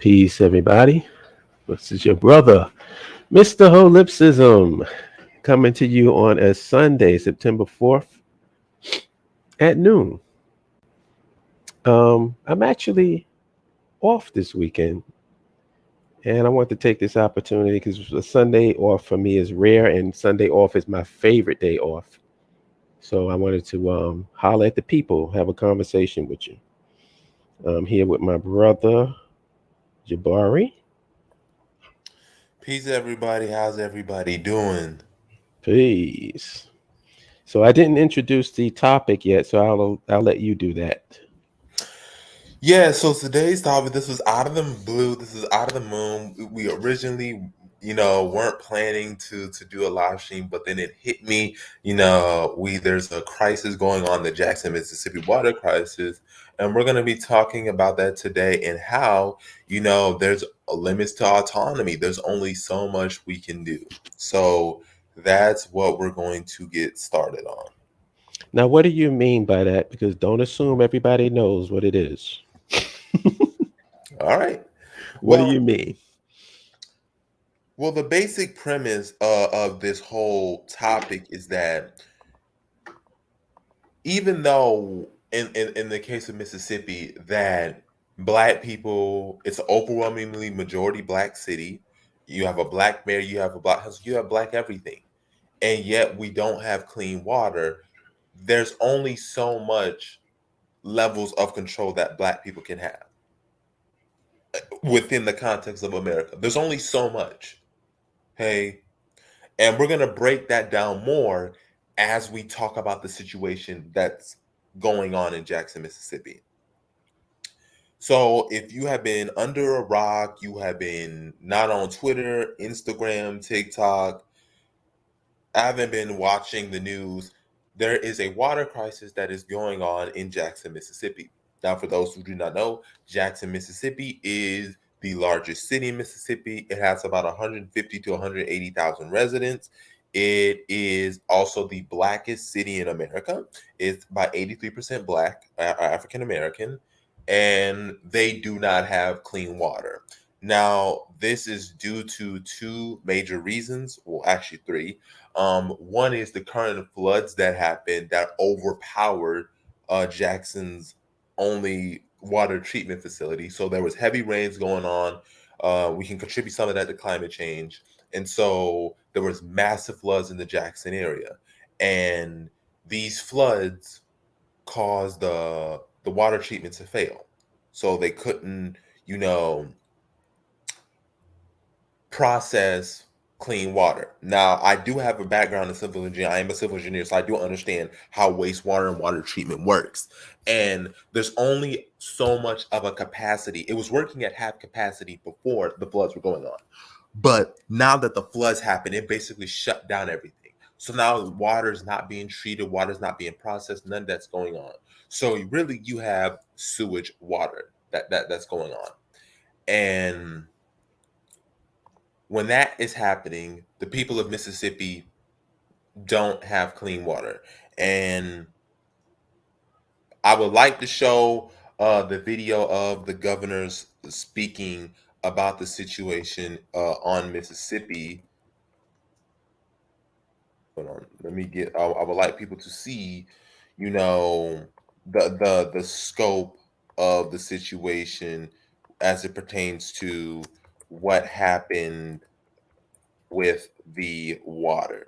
Peace, everybody. This is your brother, Mr. Holipsism, coming to you on a Sunday, September 4th at noon. I'm actually off this weekend, and I want to take this opportunity because a Sunday off for me is rare, and Sunday off is my favorite day off. So I wanted to holler at the people, have a conversation with you. I'm here with my brother, Jabari. Peace, everybody. How's everybody doing? Peace. So I didn't introduce the topic yet, so I'll let you do that. Yeah, so today's topic, this was out of the blue. This is out of the moon. We originally, weren't planning to do a live stream, but then it hit me. There's a crisis going on, the Jackson, Mississippi water crisis, and we're going to be talking about that today and how, there's limits to autonomy. There's only so much we can do. So that's what we're going to get started on. Now, what do you mean by that? Because don't assume everybody knows what it is. All right. What do Well, you mean? the basic premise of this whole topic is that even though in the case of Mississippi that black people, it's an overwhelmingly majority black city, you have a black mayor, you have a black house, you have black everything, and yet we don't have clean water. There's only so much levels of control that black people can have within the context of America. There's only so much. Hey, and we're going to break that down more as we talk about the situation that's going on in Jackson, Mississippi. So, if you have been under a rock, you have been not on Twitter, Instagram, TikTok, haven't been watching the news, there is a water crisis that is going on in Jackson, Mississippi. Now, for those who do not know, Jackson, Mississippi is the largest city in Mississippi. It has about 150 to 180,000 residents. It is also the blackest city in America. It's about 83% black, African American, and they do not have clean water. Now, this is due to two major reasons. Well, actually, three. One is the current floods that happened that overpowered Jackson's only water treatment facility. So there was heavy rains going on. We can contribute some of that to climate change, and so there was massive floods in the Jackson area, and these floods caused the water treatment to fail. So they couldn't, you know, process clean water. Now, I do have a background in civil engineering. I am a civil engineer, so I do understand how wastewater and water treatment works. And there's only so much of a capacity. It was working at half capacity before the floods were going on. But now that the floods happened, it basically shut down everything. So now water is not being treated, water is not being processed, none of that's going on. So really you have sewage water that's going on. And when that is happening, the people of Mississippi don't have clean water. And I would like to show the video of the governors speaking about the situation on Mississippi. Hold on, let me get. I would like people to see, you know, the scope of the situation as it pertains to what happened with the water.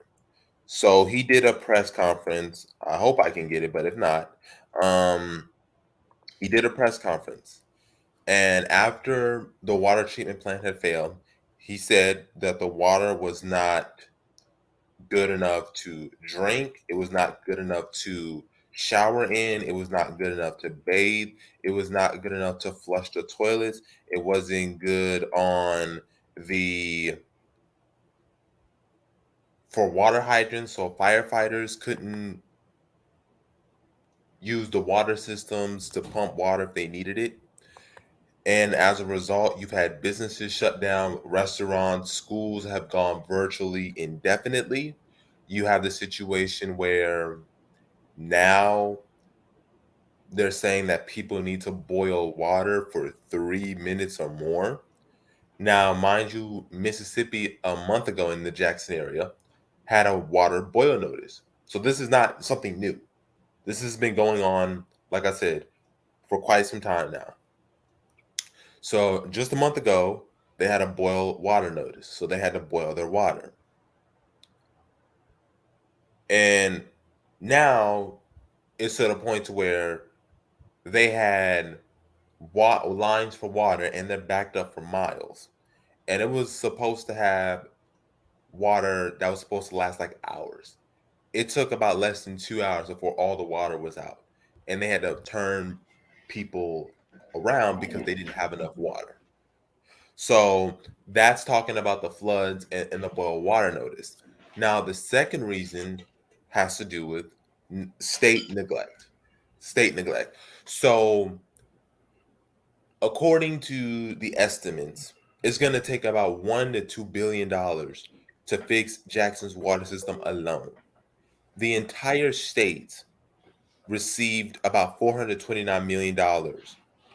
So he did a press conference. I hope I can get it, but if not, um, he did a press conference. And after the water treatment plant had failed, he said that the water was not good enough to drink. It was not good enough to shower in. It was not good enough to bathe. It was not good enough to flush the toilets. It wasn't good on the for water hydrants, so firefighters couldn't use the water systems to pump water if they needed it. And as a result, you've had businesses shut down, restaurants, schools have gone virtually indefinitely. You have the situation where now they're saying that people need to boil water for 3 minutes or more. Now, mind you, Mississippi a month ago in the Jackson area had a water boil notice. So this is not something new. This has been going on, like I said, for quite some time now. So just a month ago, they had a boil water notice. So they had to boil their water. And now it's at a point to where they had lines for water and they're backed up for miles. And it was supposed to have water that was supposed to last like hours. It took about less than 2 hours before all the water was out. And they had to turn people around because they didn't have enough water. So that's talking about the floods and the boil water notice. Now, the second reason has to do with state neglect. State neglect. So, according to the estimates, it's going to take about $1 to $2 billion to fix Jackson's water system alone. The entire state received about $429 million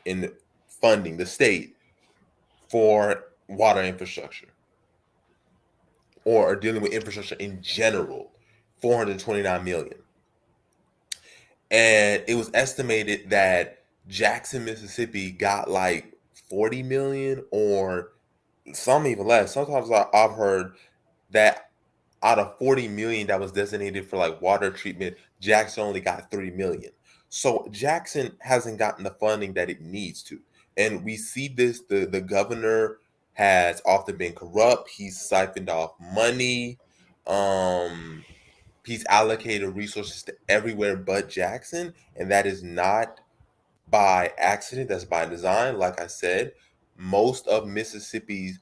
in funding, the state, for water infrastructure or dealing with infrastructure in general. 429 million. And it was estimated that Jackson, Mississippi got like 40 million or some even less. Sometimes I've heard that out of 40 million that was designated for like water treatment, Jackson only got 3 million. So Jackson hasn't gotten the funding that it needs to. And we see this, the governor has often been corrupt. He's siphoned off money. Um, he's allocated resources to everywhere but Jackson, and that is not by accident, that's by design. Like I said, most of Mississippi's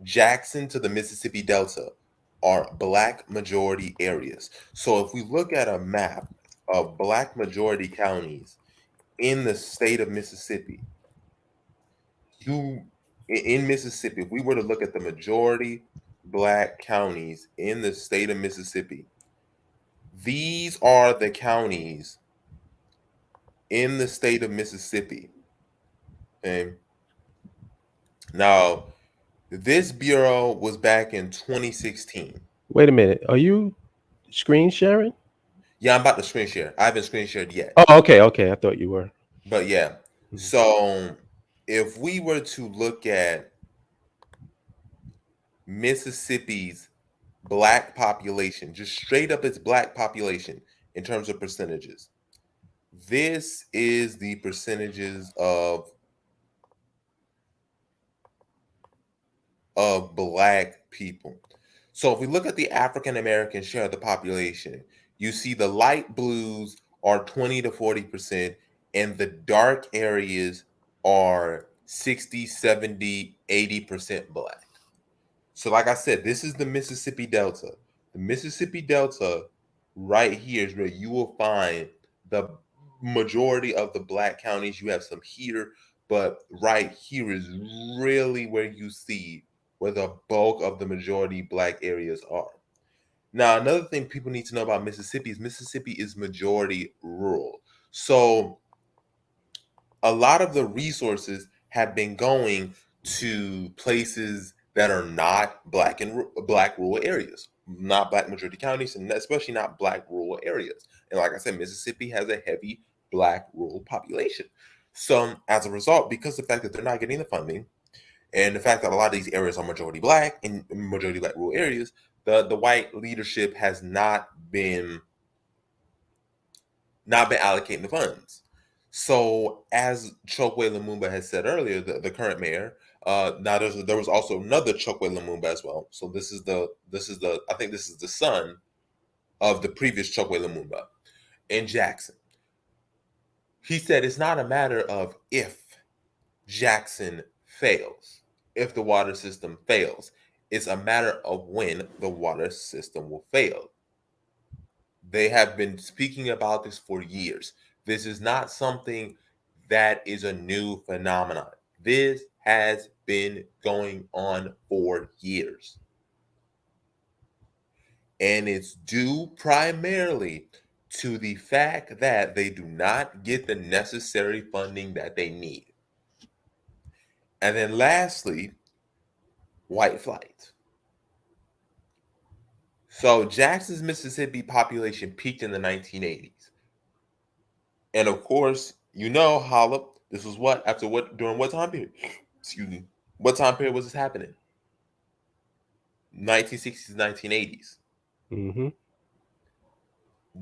Jackson to the Mississippi Delta are black majority areas. So if we look at a map of black majority counties in the state of Mississippi, you in Mississippi, if we were to look at the majority black counties in the state of Mississippi, these are the counties in the state of Mississippi. Okay. Now, this bureau was back in 2016. Wait a minute. Are you screen sharing? Yeah, I'm about to screen share. I haven't screen shared yet. Oh, okay, okay. I thought you were. But yeah. Mhm. So if we were to look at Mississippi's black population, just straight up its black population in terms of percentages, this is the percentages of black people. So if we look at the African American share of the population, you see the light blues are 20 to 40%, and the dark areas are 60, 70, 80% black. So, like I said, this is the Mississippi Delta. The Mississippi Delta right here is where you will find the majority of the black counties. You have some here, but right here is really where you see where the bulk of the majority black areas are. Now, another thing people need to know about Mississippi is majority rural. So, a lot of the resources have been going to places that are not black and black rural areas, not black majority counties, and especially not black rural areas. And like I said, Mississippi has a heavy black rural population. So as a result, because the fact that they're not getting the funding, and the fact that a lot of these areas are majority black and majority black rural areas, the white leadership has not been allocating the funds. So, as Chokwe Lumumba has said earlier, the current mayor, now there was also another Chokwe Lumumba as well. So this is the I think this is the son of the previous Chokwe Lumumba in Jackson. He said it's not a matter of if Jackson fails, if the water system fails. It's a matter of when the water system will fail. They have been speaking about this for years. This is not something that is a new phenomenon. This has been going on for years. And it's due primarily to the fact that they do not get the necessary funding that they need. And then lastly, white flight. So Jackson's Mississippi population peaked in the 1980s. And of course, Holla, this was what? After what? During what time period? Excuse me. What time period was this happening? 1960s, 1980s. Mm-hmm.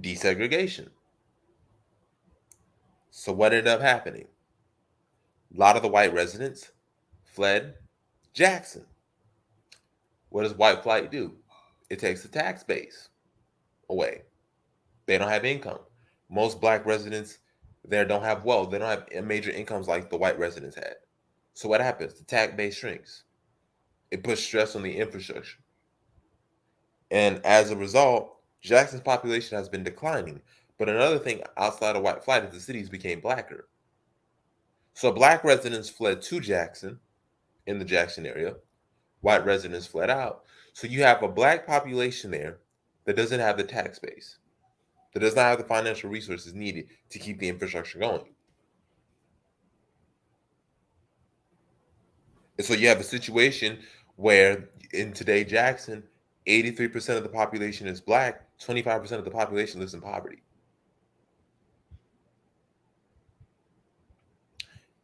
Desegregation. So what ended up happening? A lot of the white residents fled Jackson. What does white flight do? It takes the tax base away. They don't have income. Most black residents there don't have wealth. They don't have major incomes like the white residents had. So what happens? The tax base shrinks. It puts stress on the infrastructure. And as a result, Jackson's population has been declining. But another thing outside of white flight is the cities became blacker. So black residents fled to Jackson in the Jackson area. White residents fled out. So you have a black population there that doesn't have the tax base, that does not have the financial resources needed to keep the infrastructure going. And so you have a situation where in today Jackson, 83% of the population is black, 25% of the population lives in poverty.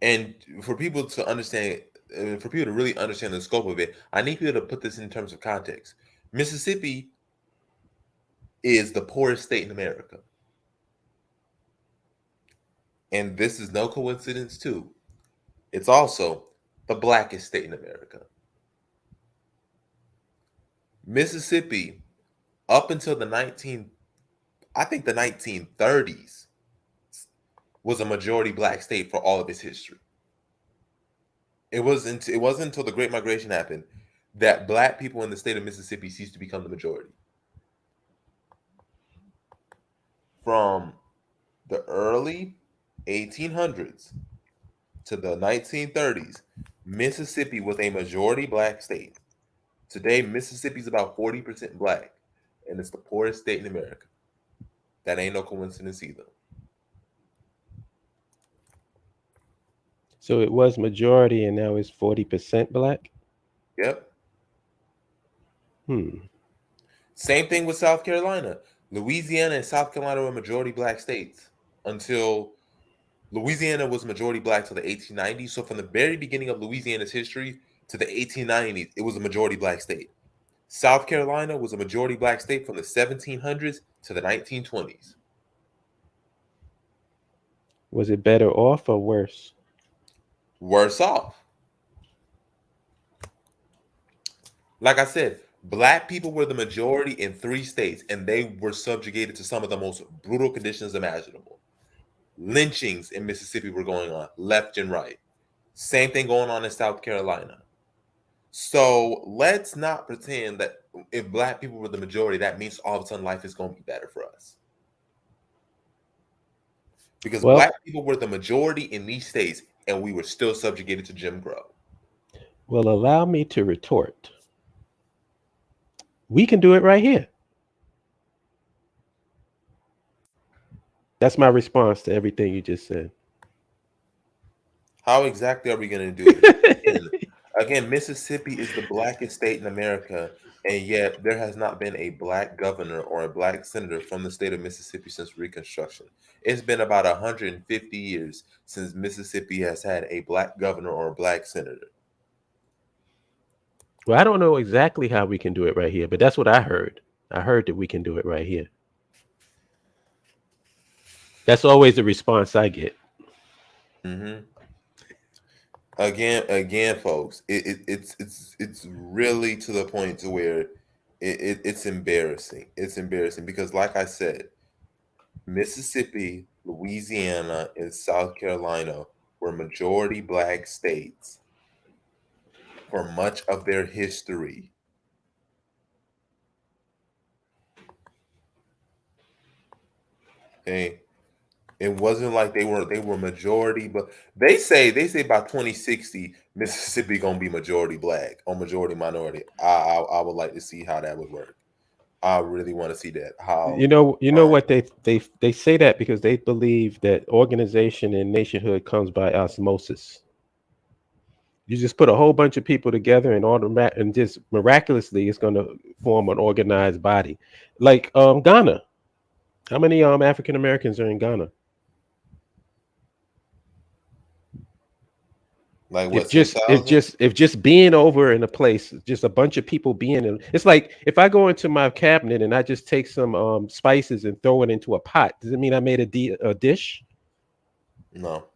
And for people to understand, for people to really understand the scope of it, I need people to put this in terms of context. Mississippi is the poorest state in America. And this is no coincidence, too. It's also the blackest state in America. Mississippi, up until I think the 1930s, was a majority black state for all of its history. It wasn't until the Great Migration happened that black people in the state of Mississippi ceased to become the majority. From the early 1800s to the 1930s, Mississippi was a majority black state. Today, Mississippi is about 40% black, and it's the poorest state in America. That ain't no coincidence either. So it was majority, and now it's 40% black. Yep. Hmm. Same thing with South Carolina. Louisiana and South Carolina were majority black states until Louisiana was majority black till the 1890s. So from the very beginning of Louisiana's history to the 1890s, it was a majority black state. South Carolina was a majority black state from the 1700s to the 1920s. Was it better off or worse? Worse off. Like I said, black people were the majority in 3 states, and they were subjugated to some of the most brutal conditions imaginable. Lynchings in Mississippi were going on left and right. Same thing going on in South Carolina. So let's not pretend that if black people were the majority, that means all of a sudden life is going to be better for us. Because Well, black people were the majority in these states, and we were still subjugated to Jim Crow. well, allow me to retort. We can do it right here. That's my response to everything you just said. How exactly are we going to do it? Again, Mississippi is the blackest state in America, and yet there has not been a black governor or a black senator from the state of Mississippi since Reconstruction. It's been about 150 years since Mississippi has had a black governor or a black senator. Well, I don't know exactly how we can do it right here, but that's what I heard. I heard that we can do it right here. That's always the response I get. Hmm. Again, folks, it's really to the point to where it's embarrassing. It's embarrassing because, like I said, Mississippi, Louisiana, and South Carolina were majority black states for much of their history. Okay. It wasn't like they were majority, but they say by 2060 Mississippi gonna be majority black or majority minority. I would like to see how that would work. I really want to see that. How You know what they say that because they believe that organization and nationhood comes by osmosis. You just put a whole bunch of people together and and just miraculously it's going to form an organized body. Like Ghana. How many African Americans are in Ghana? Like what, If six just if thousand? just if just being over in a place, just a bunch of people being in, it's like if I go into my cabinet and I just take some spices and throw it into a pot, does it mean I made a dish? No.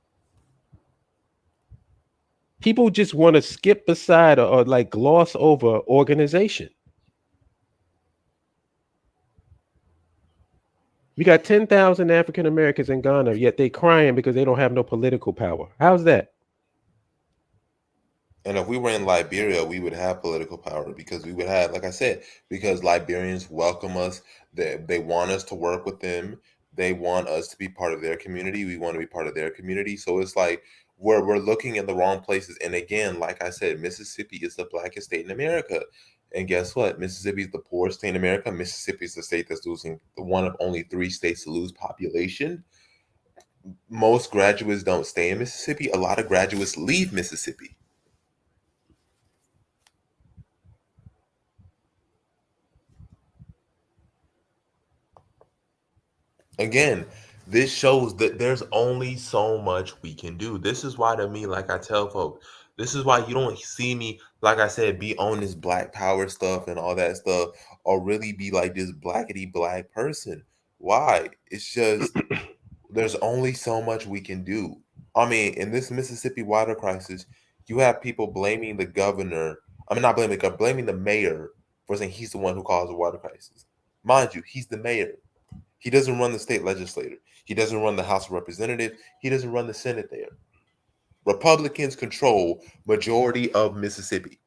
People just want to skip beside or like gloss over organization. We got 10,000 African Americans in Ghana, yet they crying because they don't have no political power. How's that? And if we were in Liberia, we would have political power because we would have, like I said, because Liberians welcome us. They want us to work with them. They want us to be part of their community. We want to be part of their community. So it's like we're looking in the wrong places. And again, like I said, Mississippi is the blackest state in America. And guess what? Mississippi is the poorest state in America. Mississippi is the state that's losing, one of only three states to lose population. Most graduates don't stay in Mississippi. A lot of graduates leave Mississippi. Again, this shows that there's only so much we can do. This is why, to me, like I tell folks, this is why you don't see me, like I said, be on this black power stuff and all that stuff, or really be like this blackety black person. Why? It's just there's only so much we can do. I mean, in this Mississippi water crisis, you have people blaming the governor. I mean, not blaming the governor, blaming the mayor for saying he's the one who caused the water crisis. Mind you, he's the mayor. He doesn't run the state legislature. He doesn't run the House of Representatives. He doesn't run the Senate there. Republicans control majority of Mississippi.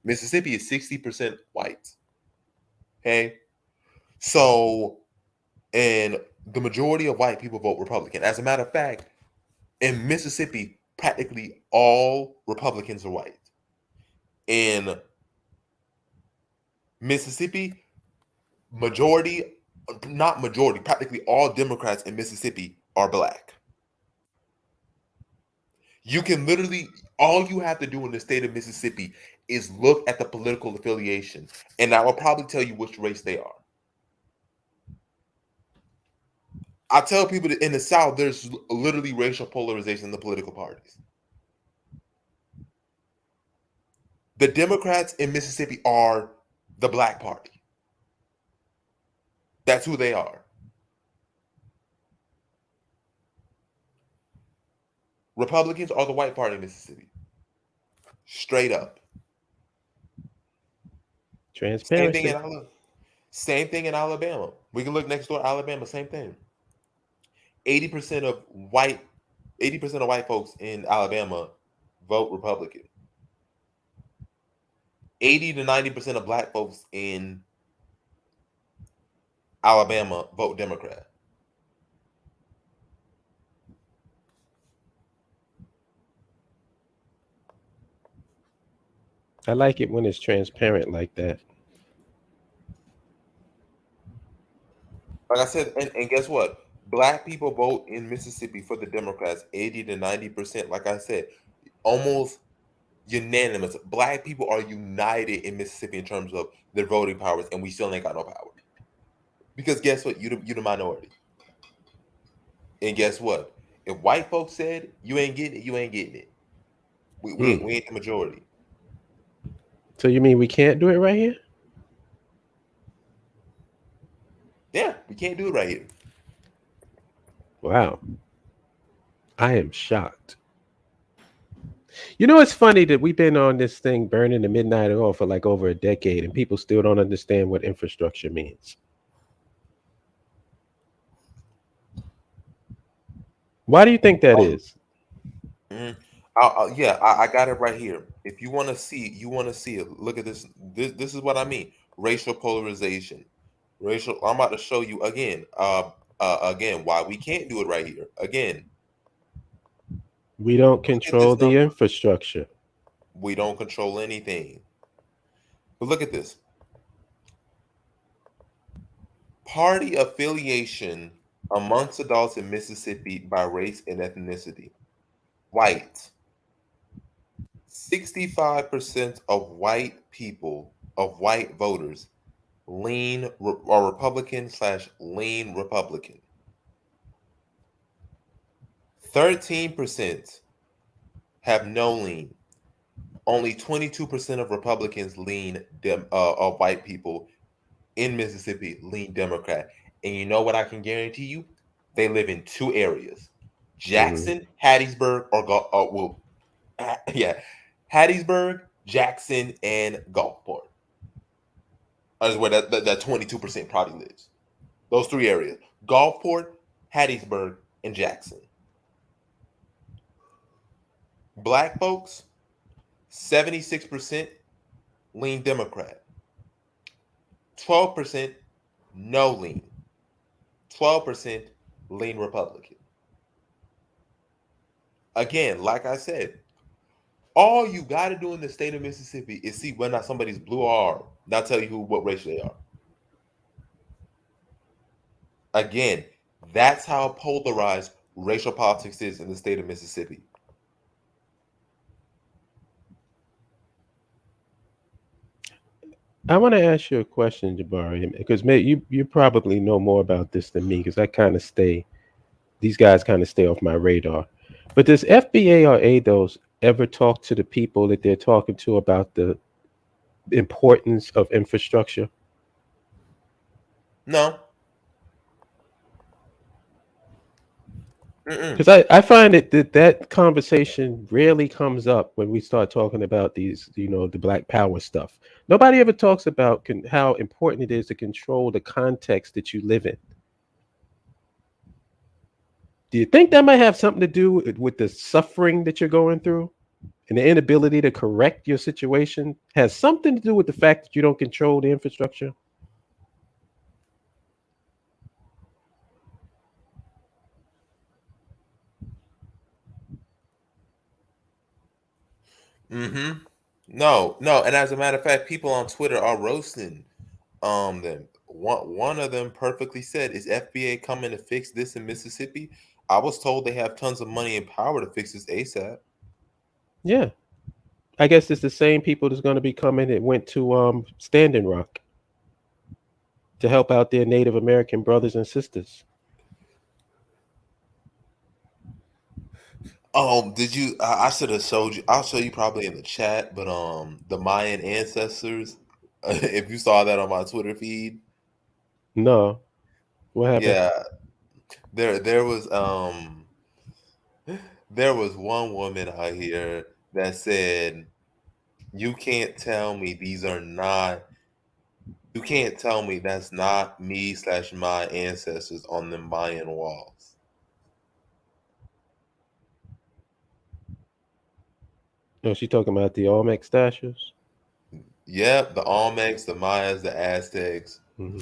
Mississippi is 60% white. Okay? So, and the majority of white people vote Republican. As a matter of fact, in Mississippi, practically all Republicans are white. In Mississippi, majority, not majority, practically all Democrats in Mississippi are black. You can literally, all you have to do in the state of Mississippi is look at the political affiliation, and I will probably tell you which race they are. I tell people that in the South, there's literally racial polarization in the political parties. The Democrats in Mississippi are the Black Party. That's who they are. Republicans are the white party in Mississippi. Straight up. Same thing in Transparency. Alabama. Same thing in Alabama. We can look next door, Alabama, same thing. 80% of white 80% of white folks in Alabama vote Republican. 80 to 90% of black folks in Alabama vote Democrat. I like it when it's transparent like that. Like I said, and guess what? Black people vote in Mississippi for the Democrats 80 to 90%. Like I said, almost unanimous. Black people are united in Mississippi in terms of their voting powers, and we still ain't got no power. Because guess what? You the minority. And guess what? If white folks said you ain't getting it, you ain't getting it. Hmm. We ain't the majority. So you mean we can't do it right here? Yeah, we can't do it right here. Wow. I am shocked. You know, it's funny that we've been on this thing burning the midnight oil for like over a decade and people still don't understand what infrastructure means. Why do you think that Oh, is? mhm. Yeah, I got it right here. If you want to see it. Look at this. This is what I mean. Racial polarization. Racial. I'm about to show you again. Again, why we can't do it right here. Again, We don't look at control this the number. infrastructure. We don't control anything. But look at this. Party affiliation amongst adults in Mississippi by race and ethnicity. White, 65% of white people, of white voters, are Republican slash lean Republican. 13% have no lean. Only 22% of Republicans of white people in Mississippi lean Democrat. And you know what I can guarantee you? They live in two areas: Hmm. Jackson, Hattiesburg, yeah, Hattiesburg, Jackson, and Gulfport. Is where that 22% probably lives. Those three areas: Gulfport, Hattiesburg, and Jackson. Black folks, 76% lean Democrat, 12% no lean, 12% lean Republican. Again, like I said, all you got to do in the state of Mississippi is see whether or not somebody's blue or orange. Not tell you what race they are. Again, that's how polarized racial politics is in the state of Mississippi. I want to ask you a question, Jabari, because you probably know more about this than me, because I kind of stay these guys kind of stay off my radar. But does FBA or ADOS ever talk to the people that they're talking to about the importance of infrastructure? No. Mm-mm. Because I find it that conversation rarely comes up when we start talking about these, the Black Power stuff. Nobody ever talks about how important it is to control the context that you live in. Do you think that might have something to do with the suffering that you're going through? And the inability to correct your situation has something to do with the fact that you don't control the infrastructure? Mm-hmm. No, no. And as a matter of fact, people on Twitter are roasting them. One of them perfectly said, "Is FBA coming to fix this in Mississippi?" I was told they have tons of money and power to fix this ASAP. Yeah. I guess it's the same people that's going to be coming that went to Standing Rock to help out their Native American brothers and sisters. Did you? I should have showed you. I'll show you probably in the chat. But the Mayan ancestors. If you saw that on my Twitter feed, No. What happened? yeah, there was there was one woman out here that said, "You can't tell me these are not. You can't tell me that's not me slash my ancestors on the Mayan walls." No, she talking about the Olmec statues. Yep, the Olmecs, the Mayas, the Aztecs. Hmm.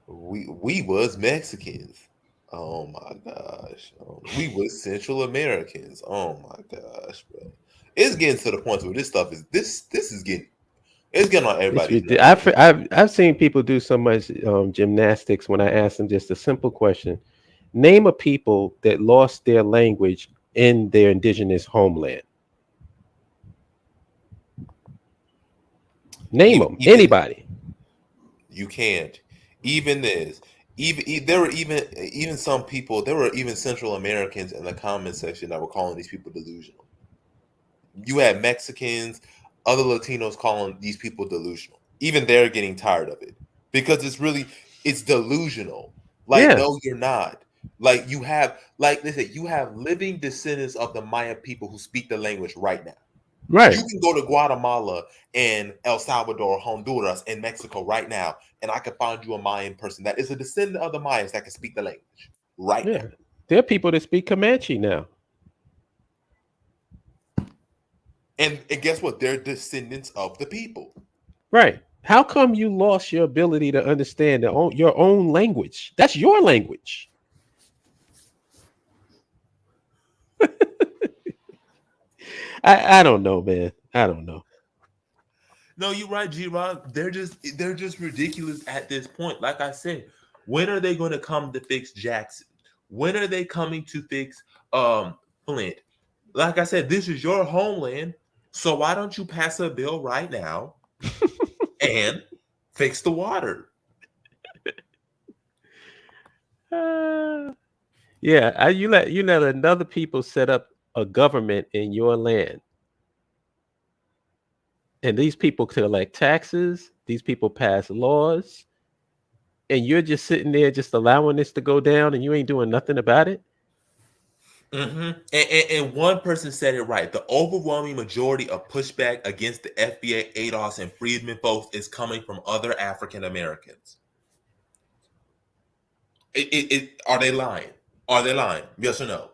We was Mexicans. Oh my gosh. We was Central Americans. Oh my gosh, bro. It's getting to the point where this is getting it's getting on It's everybody's ridiculous. I've, nerves. I've I've seen people do so much gymnastics when I ask them just a simple question: name a people that lost their language in their indigenous homeland. Name them. Even Anybody. you can't. Even this. There were even some people. There were even Central Americans in the comment section that were calling these people delusional. You had Mexicans, other Latinos calling these people delusional. Even they're getting tired of it because it's delusional. Like, Yeah. no, you're not. Like you have, like they said, you have living descendants of the Maya people who speak the language right now. You Right. can go to Guatemala and El Salvador, Honduras, and Mexico right now, and I can find you a Mayan person that is a descendant of the Mayans that can speak the language right now. Yeah. There are people that speak Comanche now. And guess what? They're descendants of the people. Right. How come you lost your ability to understand your own language? That's your language. I don't know, man. I don't know. No, you're right, G Rock. They're just ridiculous at this point. Like I said, when are they going to come to fix Jackson? When are they coming to fix Flint? Like I said, this is your homeland. So why don't you pass a bill right now and fix the water? Yeah, you let another people set up a government in your land, and these people collect taxes. These people pass laws, and you're just sitting there just allowing this to go down, and you ain't doing nothing about it. And one person said it right. The overwhelming majority of pushback against the FBA, ADOS, and Freedmen folks is coming from other African Americans. Are they lying? Are they lying? Yes or no?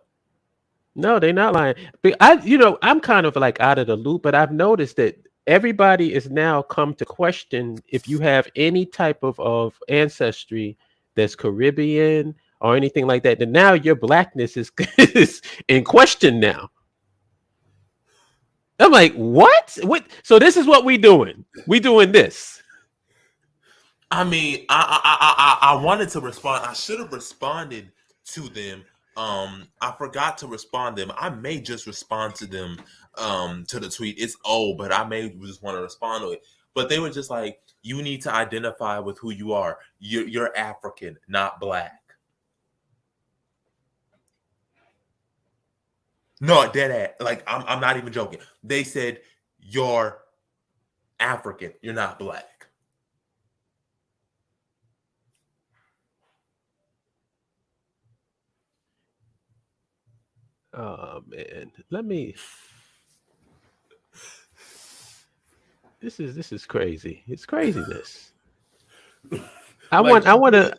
No, they're not lying. But I'm kind of like out of the loop, but I've noticed that everybody is now come to question if you have any type of ancestry that's Caribbean or anything like that. Then now your blackness is, is in question now. I'm like, what? What? So this is what we doing? We doing this? I mean, I wanted to respond. I should have responded to them. I forgot to respond to them. I may just respond to them to the tweet. It's old, but I may just want to respond to it. But they were just like, you need to identify with who you are. You're African, not black. No, dead ass. Like I'm not even joking. They said you're African, you're not black. Oh man, let me. This is crazy. It's craziness. I Like want. I want to.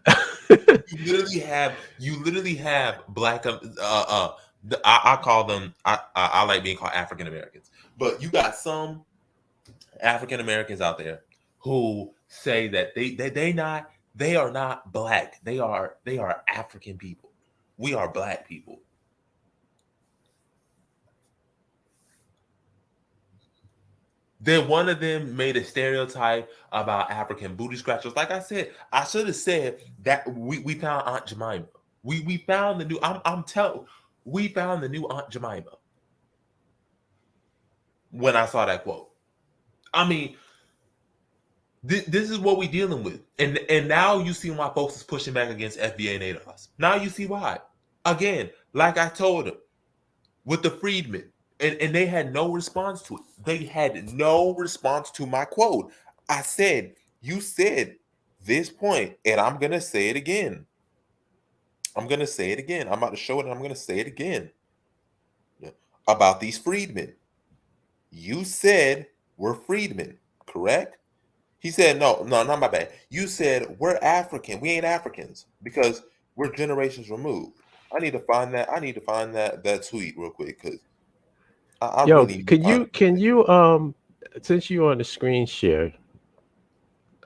you literally have black I call them I like being called African Americans, but you got some African Americans out there who say that they are not black, they are African people, we are black people. Then one of them made a stereotype about African booty scratchers. Like I said, I should have said that we found Aunt Jemima. We found the new. I'm telling. We found the new Aunt Jemima when I saw that quote. I mean, this is what we dealing with, and now you see why folks is pushing back against FBA and ADOS. Now you see why. Again, like I told them with the freedmen, and they had no response to it. They had no response to my quote. I said, you said this point, and I'm gonna say it again. I'm gonna say it again. I'm about to show it, and I'm gonna say it again. Yeah. About these freedmen. You said we're freedmen, correct? He said, no, no, not my bad. You said we're African. We ain't Africans because we're generations removed. I need to find that. I need to find that tweet real quick because I Yo, really need to can find you it. can you since you're on the screen share,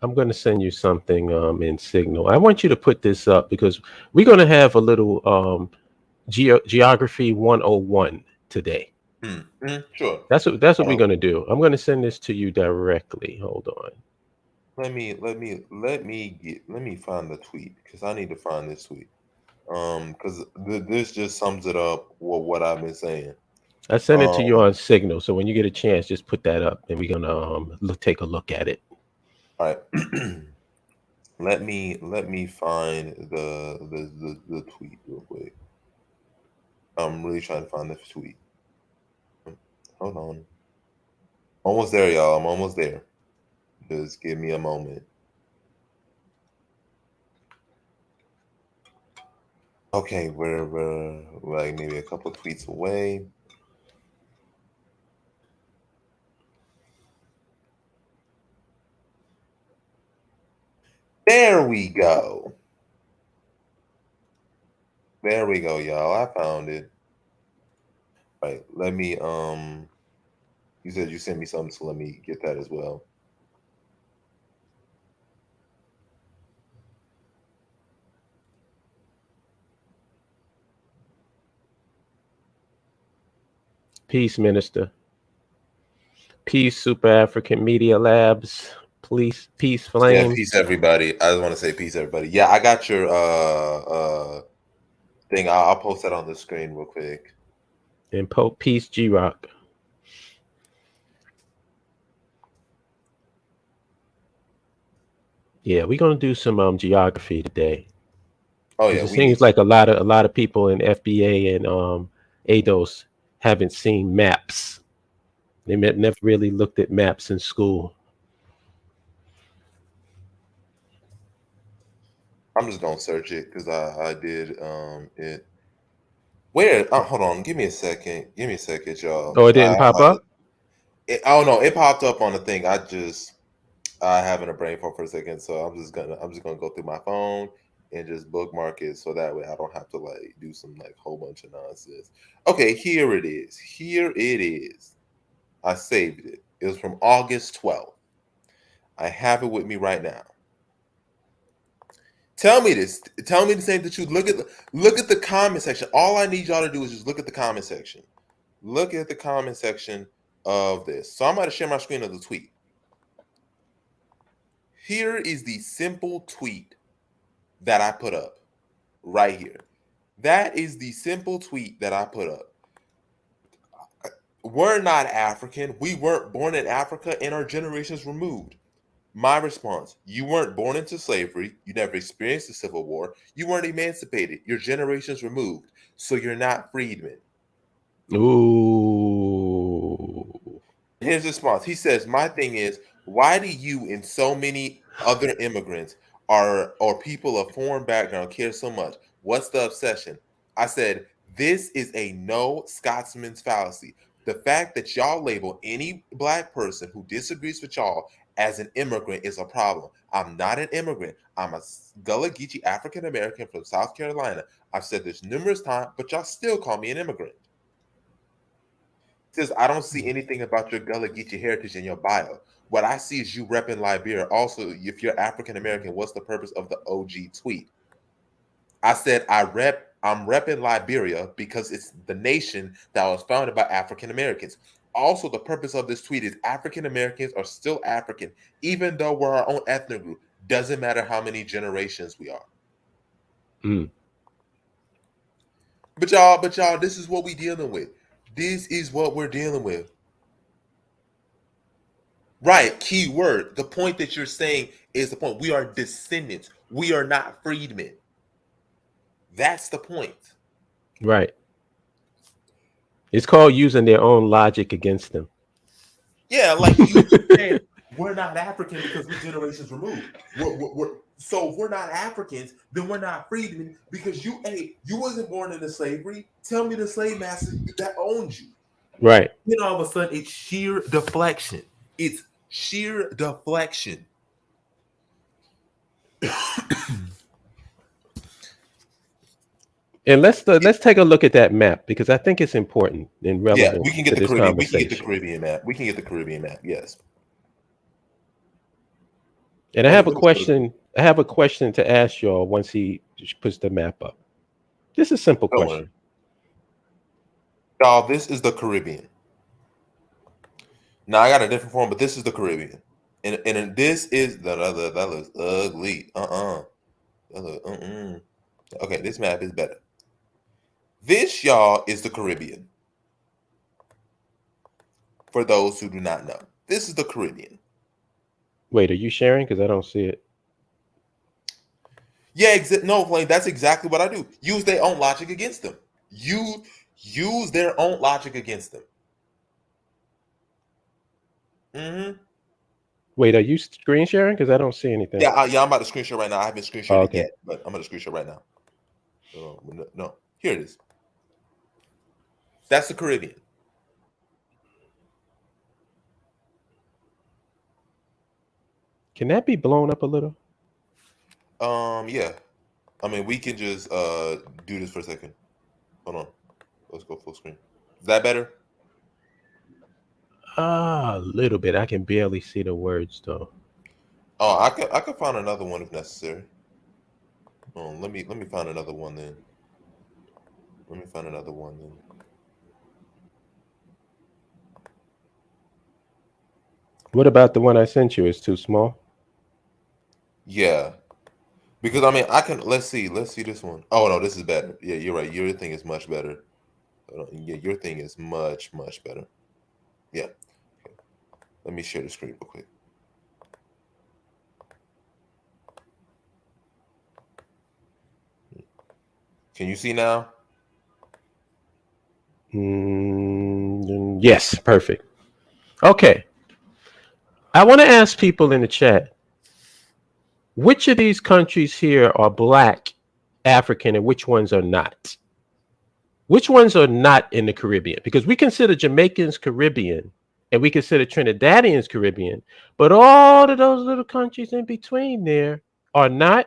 I'm going to send you something in Signal. I want you to put this up because we're going to have a little geography 101 today. Sure. That's what Hold we're on. going to do. I'm going to send this to you directly. Hold on. Let me find the tweet because I need to find this tweet. Because this just sums it up what I've been saying. I sent it to Um, you on Signal, so when you get a chance, just put that up, and we're gonna take a look at it. all right. Let me find the tweet real quick. I'm really trying to find this tweet. Hold on. Almost there, y'all. I'm almost there. Just give me a moment. Okay, we're like maybe a couple tweets away. There we go. There we go, y'all. I found it. Right. Let me you said you sent me something, so let me get that as well. Peace, Minister. Peace, Super African Media Labs. Please, peace, Yeah, flame, peace everybody. I just want to say peace everybody. Yeah, I got your thing. I'll post that on the screen real quick. and Pope Peace, G Rock. Yeah, we're gonna do some geography today Oh because yeah, it we need seems like a lot of people in FBA and ADOS haven't seen maps. They never really looked at maps in school. I'm just gonna search it because I did it. Where? Hold on. Give me a second. Give me a second, y'all. Oh, it didn't pop up. I don't know. It popped up on the thing. I having a brain fart for a second, so I'm just gonna go through my phone and just bookmark it so that way I don't have to like do some like whole bunch of nonsense. Okay, here it is. Here it is. I saved it. It was from August 12th. I have it with me right now. Tell me this. Tell me the same the truth. Look at the comment section. All I need y'all to do is just look at the comment section. Look at the comment section of this. So I'm going to share my screen of the tweet. Here is the simple tweet that I put up right here. That is the simple tweet that I put up. We're not African. We weren't born in Africa and our generations removed. My response: you weren't born into slavery. You never experienced the Civil War. You weren't emancipated. Your generations removed. So you're not freedmen. Ooh. His response: he says, "My thing is, why do you and so many other immigrants are or people of foreign background care so much? What's the obsession?" I said, "This is a no Scotsman's fallacy. The fact that y'all label any black person who disagrees with y'all as an immigrant is a problem. I'm not an immigrant. I'm a Gullah Geechee African American from South Carolina. I've said this numerous times, but y'all still call me an immigrant." Says, "I don't see anything about your Gullah Geechee heritage in your bio. What I see is you repping Liberia. Also, if you're African American, what's the purpose of the OG tweet?" I said, I'm repping Liberia because it's the nation that was founded by African Americans. Also, the purpose of this tweet is African Americans are still African, even though we're our own ethnic group. Doesn't matter how many generations we are. Mm. But y'all, this is what we dealing with. This is what we're dealing with. Right, key word. The point that you're saying is the point. We are descendants. We are not freedmen. That's the point. Right. It's called using their own logic against them. Yeah, like you said, we're not African because we're generations removed. So if we're not Africans, then we're not freedmen because you wasn't born into slavery. Tell me the slave master that owned you. Right. Then all of a sudden, it's sheer deflection. It's sheer deflection. And let's take a look at that map because I think it's important and Yeah, relevant we can get to the this Caribbean. We can get the conversation. Caribbean map. We can get the Caribbean map. Yes. And I Let me have a let me show it to you. question. I have a question to ask y'all once he puts the map up. Just a simple Don't worry. question. Y'all, this is the Caribbean. Now I got a different form, but this is the Caribbean. And this is that looks ugly. That look, Okay, this map is better. This, y'all, is the Caribbean. For those who do not know, this is the Caribbean. Wait, are you sharing? Because I don't see it. Yeah, no, Flame, that's exactly what I do. Use their own logic against them. Use their own logic against them. Hmm. Wait, are you screen sharing? Because I don't see anything. Yeah, I'm about to screenshot right now. I haven't Oh, screenshot it okay. yet, but I'm going to screenshot right now. No, here it is. That's the Caribbean. Can that be blown up a little? Yeah. I mean, we can just do this for a second. Hold on. Let's go full screen. Is that better? Ah, a little bit. I can barely see the words though. Oh, I could find another one if necessary. Let me find another one then. Let me find another one then. What about the one I sent you? It's too small. Yeah, because I mean, I can. Let's see this one. Oh no, this is better. Yeah, you're right. Your thing is much better. Hold on. Yeah, your thing is much better. Yeah. Okay. Let me share the screen real quick. Can you see now? Yes, perfect. Okay. I want to ask people in the chat, which of these countries here are black, African, and which ones are not? Which ones are not in the Caribbean? Because we consider Jamaicans Caribbean and we consider Trinidadians Caribbean, but all of those little countries in between there are not.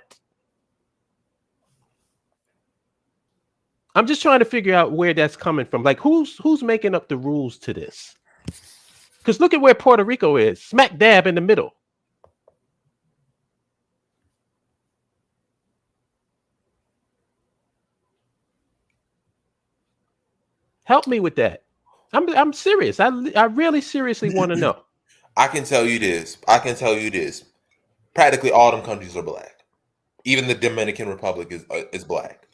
I'm just trying to figure out where that's coming from. Like who's making up the rules to this? Because look at where Puerto Rico is, smack dab in the middle. Help me with that. I'm serious. I really seriously want to know. I can tell you this. I can tell you this. Practically all them countries are black. Even the Dominican Republic is black.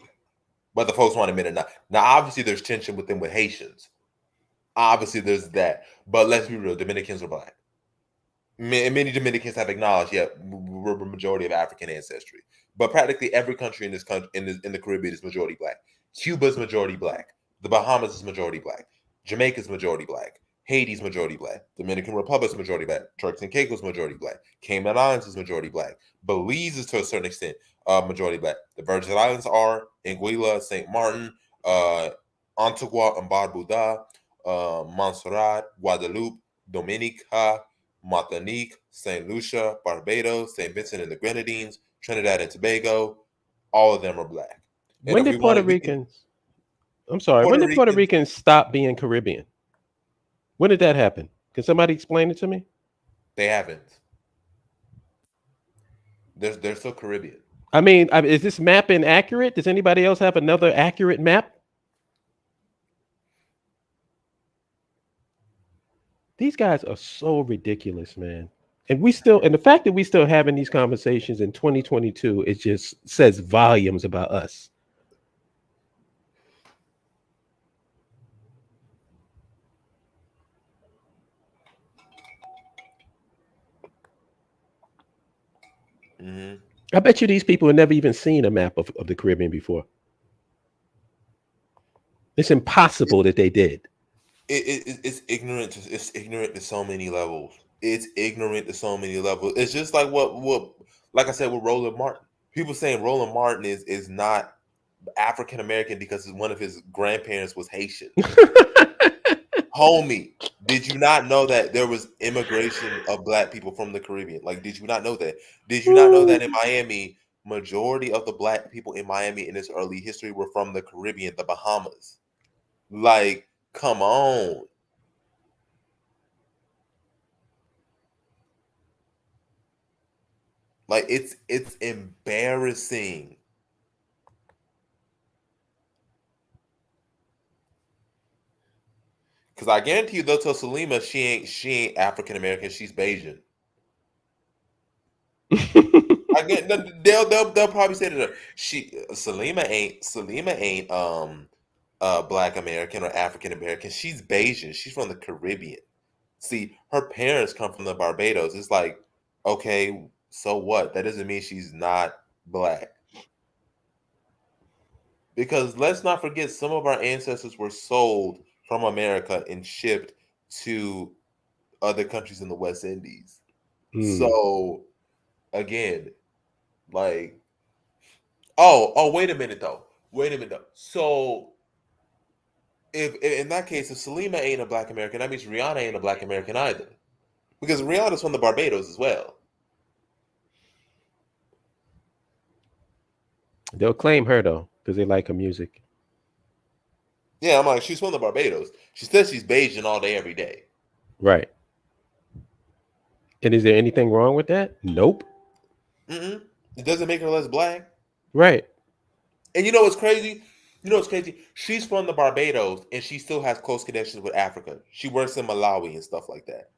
Whether folks want to admit it or not. Now, obviously, there's tension with them with Haitians. Obviously, there's that. But let's be real. Dominicans are black. Many Dominicans have acknowledged, yeah, we're a majority of African ancestry. But practically every country in this country in the Caribbean is majority black. Cuba's majority black. The Bahamas is majority black. Jamaica's majority black. Haiti's majority black. Dominican Republic's majority black. Turks and Caicos majority black. Cayman Islands is majority black. Belize is to a certain extent majority black. The Virgin Islands are Anguilla, Saint Martin, Antigua and Barbuda, Montserrat, Guadeloupe, Dominica, Martinique, St. Lucia, Barbados, St. Vincent and the Grenadines, Trinidad and Tobago, all of them are black. And When if did we Puerto want to, we can, Ricans? I'm sorry. When Puerto did Puerto Ricans, Ricans stop being Caribbean? When did that happen? Can somebody explain it to me? they haven't. They're still Caribbean. I mean, is this map inaccurate? Does anybody else have another accurate map? These guys are so ridiculous, man. And the fact that we still having these conversations in 2022, it just says volumes about us. Mm-hmm. I bet you these people have never even seen a map of the Caribbean before. It's impossible that they did. It's ignorant. It's ignorant to so many levels. It's ignorant to so many levels. It's just like what like I said with Roland Martin. People saying Roland Martin is not African American because one of his grandparents was Haitian. Homie, did you not know that there was immigration of black people from the Caribbean? Like, did you not know that? Did you not know that in Miami, majority of the black people in Miami in its early history were from the Caribbean, the Bahamas? Like, come on. Like, it's embarrassing. Cause I guarantee you they'll tell Salima she ain't African American, she's Bayesian. I get they'll probably say to her, Salima ain't black American or African American. She's Bayesian. She's from the Caribbean. See, her parents come from the Barbados. It's like, okay, so what? That doesn't mean she's not black. Because let's not forget some of our ancestors were sold from America and shipped to other countries in the West Indies. Mm. So again, like, oh, wait a minute though. Wait a minute though. So if in that case, if Salima ain't a black American, that means Rihanna ain't a black American either. Because Rihanna's from the Barbados as well. They'll claim her though, because they like her music. Yeah, I'm like, she's from the Barbados. She says she's Bayesian all day, every day. Right. And is there anything wrong with that? Nope. Mm-mm. It doesn't make her less black. Right. And you know what's crazy? You know what's crazy? She's from the Barbados and she still has close connections with Africa. She works in Malawi and stuff like that.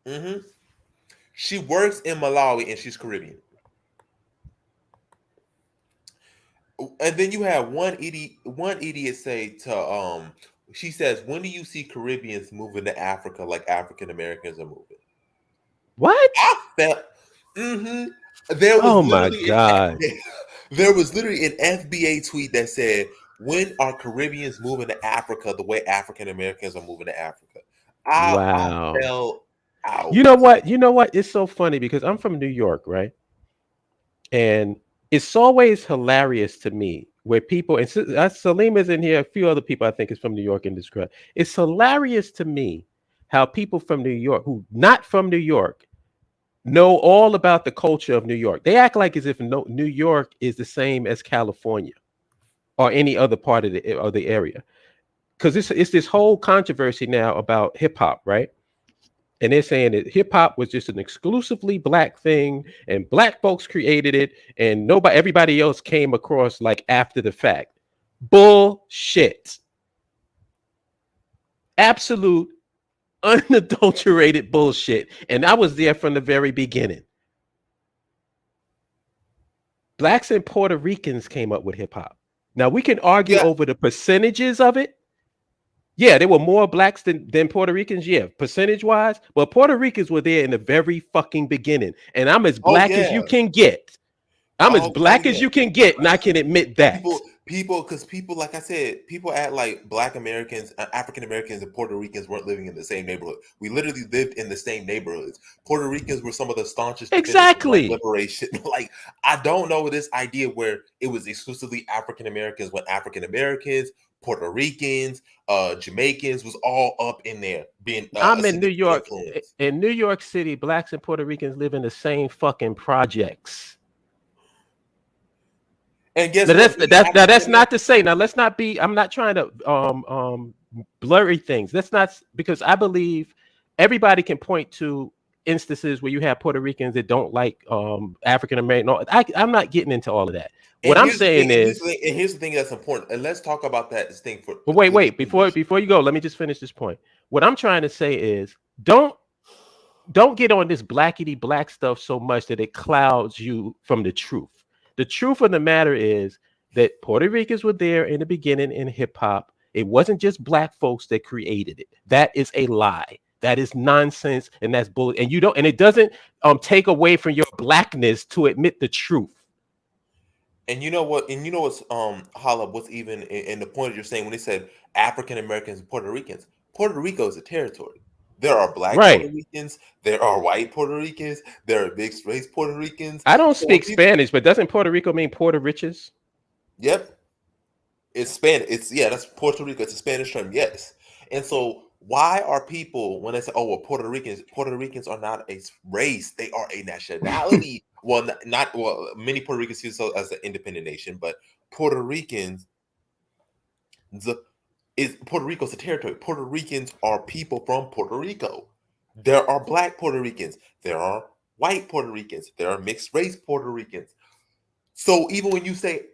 Mm-hmm. She works in Malawi and she's Caribbean. And then you have one idiot say to she says, when do you see Caribbeans moving to Africa like African Americans are moving? What? I felt mm-hmm. There was Oh my literally God. There was literally an FBA tweet that said, "When are Caribbeans moving to Africa the way African Americans are moving to Africa?" I Wow. fell You out. know what? You know what? It's so funny because I'm from New York, right? And it's always hilarious to me where people and Salim is in here. A few other people I think is from New York in this crowd. It's hilarious to me how people from New York who not from New York know all about the culture of New York. They act like as if New York is the same as California or any other part of the area. Because it's this whole controversy now about hip hop, right? And they're saying that hip hop was just an exclusively black thing, and black folks created it, and everybody else came across like after the fact. Bullshit. Absolute, unadulterated bullshit. And I was there from the very beginning. Blacks and Puerto Ricans came up with hip hop. Now we can argue Yeah. over the percentages of it. Yeah, there were more blacks than Puerto Ricans, yeah, percentage wise. But Puerto Ricans were there in the very fucking beginning. And I'm as Oh black as yeah. you can get. I'm as Oh black as yeah. you can get, and I can admit that. Because people, like I said, people act like Black Americans, African Americans, and Puerto Ricans weren't living in the same neighborhood. We literally lived in the same neighborhoods. Puerto Ricans were some of the staunchest defenders of black Exactly. liberation. Like, I don't know this idea where it was exclusively African Americans when African Americans, Puerto Ricans, Jamaicans was all up in there being a I'm in New significant York. influence. In New York City, blacks and Puerto Ricans live in the same fucking projects. And guess Now what? Being African that's not American, to say. Now let's not be. I'm not trying to blurry things. That's not because I believe everybody can point to instances where you have Puerto Ricans that don't like African American. No, I'm not getting into all of that. What and I'm here's the thing, saying is, and here's the thing that's important. And let's talk about that this thing for but wait, to wait, distinguish. before you go, let me just finish this point. What I'm trying to say is, don't get on this blackety black stuff so much that it clouds you from the truth. The truth of the matter is that Puerto Ricans were there in the beginning in hip hop. It wasn't just black folks that created it. That is a lie. That is nonsense, and that's bull. And you don't, and it doesn't take away from your blackness to admit the truth. And you know what? And you know what's Hala, what's even in the point you're saying when they said African Americans and Puerto Ricans, Puerto Rico is a territory. There are black Puerto Right. Ricans, there are white Puerto Ricans, there are mixed race Puerto Ricans. I don't So when speak people, Spanish, but doesn't Puerto Rico mean Puerto Riches? yep, it's Spanish. It's yeah, that's Puerto Rico. It's a Spanish term, yes. And so why are people when they say, "Oh, well, Puerto Ricans are not a race; they are a nationality." Well, not well. Many Puerto Ricans see themselves as an independent nation, but Puerto Ricans, the is Puerto Rico's a territory. Puerto Ricans are people from Puerto Rico. There are black Puerto Ricans. There are white Puerto Ricans. There are mixed race Puerto Ricans. So even when you say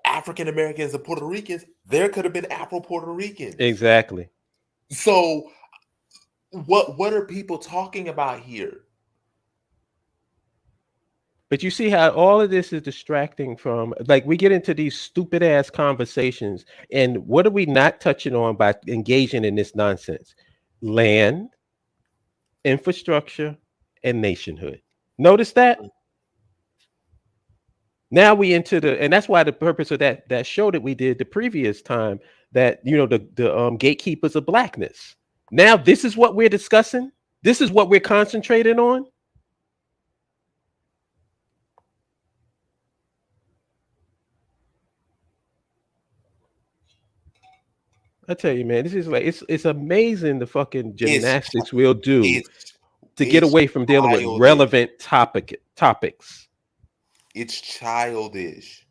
African Americans and Puerto Ricans, there could have been Afro Puerto Ricans. Exactly. So what are people talking about here? But you see how all of this is distracting from, like, we get into these stupid ass conversations, and what are we not touching on by engaging in this nonsense? Land, infrastructure, and nationhood. Notice that? Now we into the, and that's why the purpose of that show that we did the previous time, that the gatekeepers of blackness. Now this is what we're discussing. This is what we're concentrating on. I tell you, man, this is like it's amazing the fucking It's gymnastics we'll do it's to get it's away from dealing with childish. relevant topics. It's childish.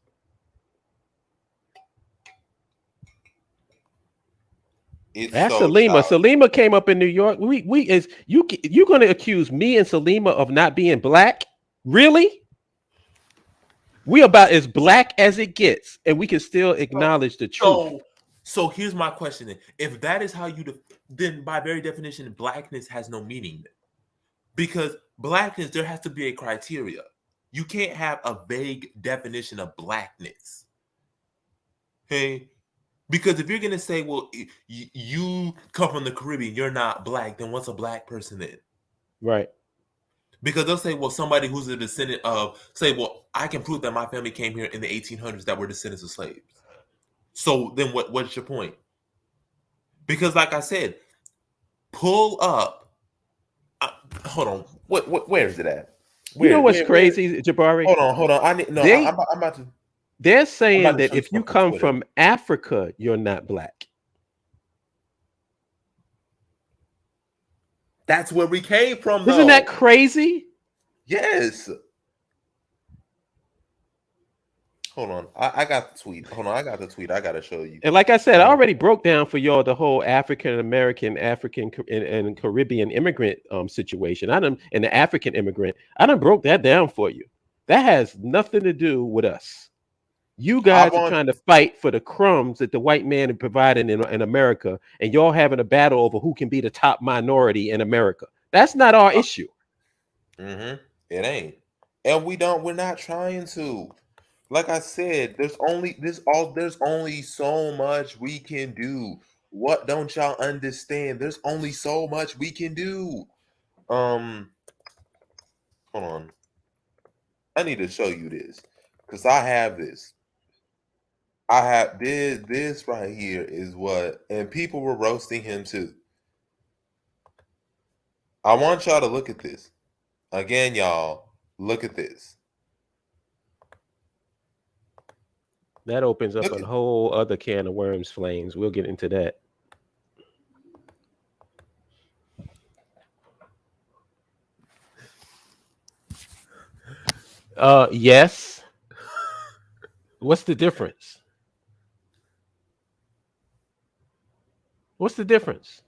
It's That's so Salima. childish. Salima came up in New York. We is you going to accuse me and Salima of not being black? Really? We about as black as it gets, and we can still So, acknowledge the truth. so, so here's my question: then. If that is how you, then by very definition, blackness has no meaning. Because blackness, there has to be a criteria. You can't have a vague definition of blackness. Okay, because if you're gonna say, well, you come from the Caribbean, you're not black, then what's a black person then? Right. Because they'll say, well, somebody who's a descendant of, say, well, I can prove that my family came here in the 1800s that were descendants of slaves. So then what's your point? Because like I said, pull up. Uh, hold on. Where is it at? You know Where what's where? crazy, Jabari? Hold on. I need no. They I'm about to. they're I'm saying about to that show you if you something from come Twitter. from Africa, you're not black. That's where we came from, Isn't that though. crazy? Yes. Hold on. I got the tweet. Hold on. I got the tweet. I gotta show you. And like I said, I Um, already broke down for y'all the whole African American, and Caribbean immigrant situation. I done and the African immigrant. I done broke that down for you. That has nothing to do with us. You I guys are want. trying to fight for the crumbs that the white man is providing in America, and y'all having a battle over who can be the top minority in America. That's not our issue. Mm-hmm. It ain't. And we don't. We're not trying to. Like I said, there's only so much we can do. What don't y'all understand? There's only so much we can do. Um, hold on. I need to show you this. Because I have this. I have this right here is what, and people were roasting him too. I want y'all to look at this. Again, y'all, look at this. That opens up Look a at whole other can of worms, flames. We'll get into that. Yes. What's the difference? What's the difference?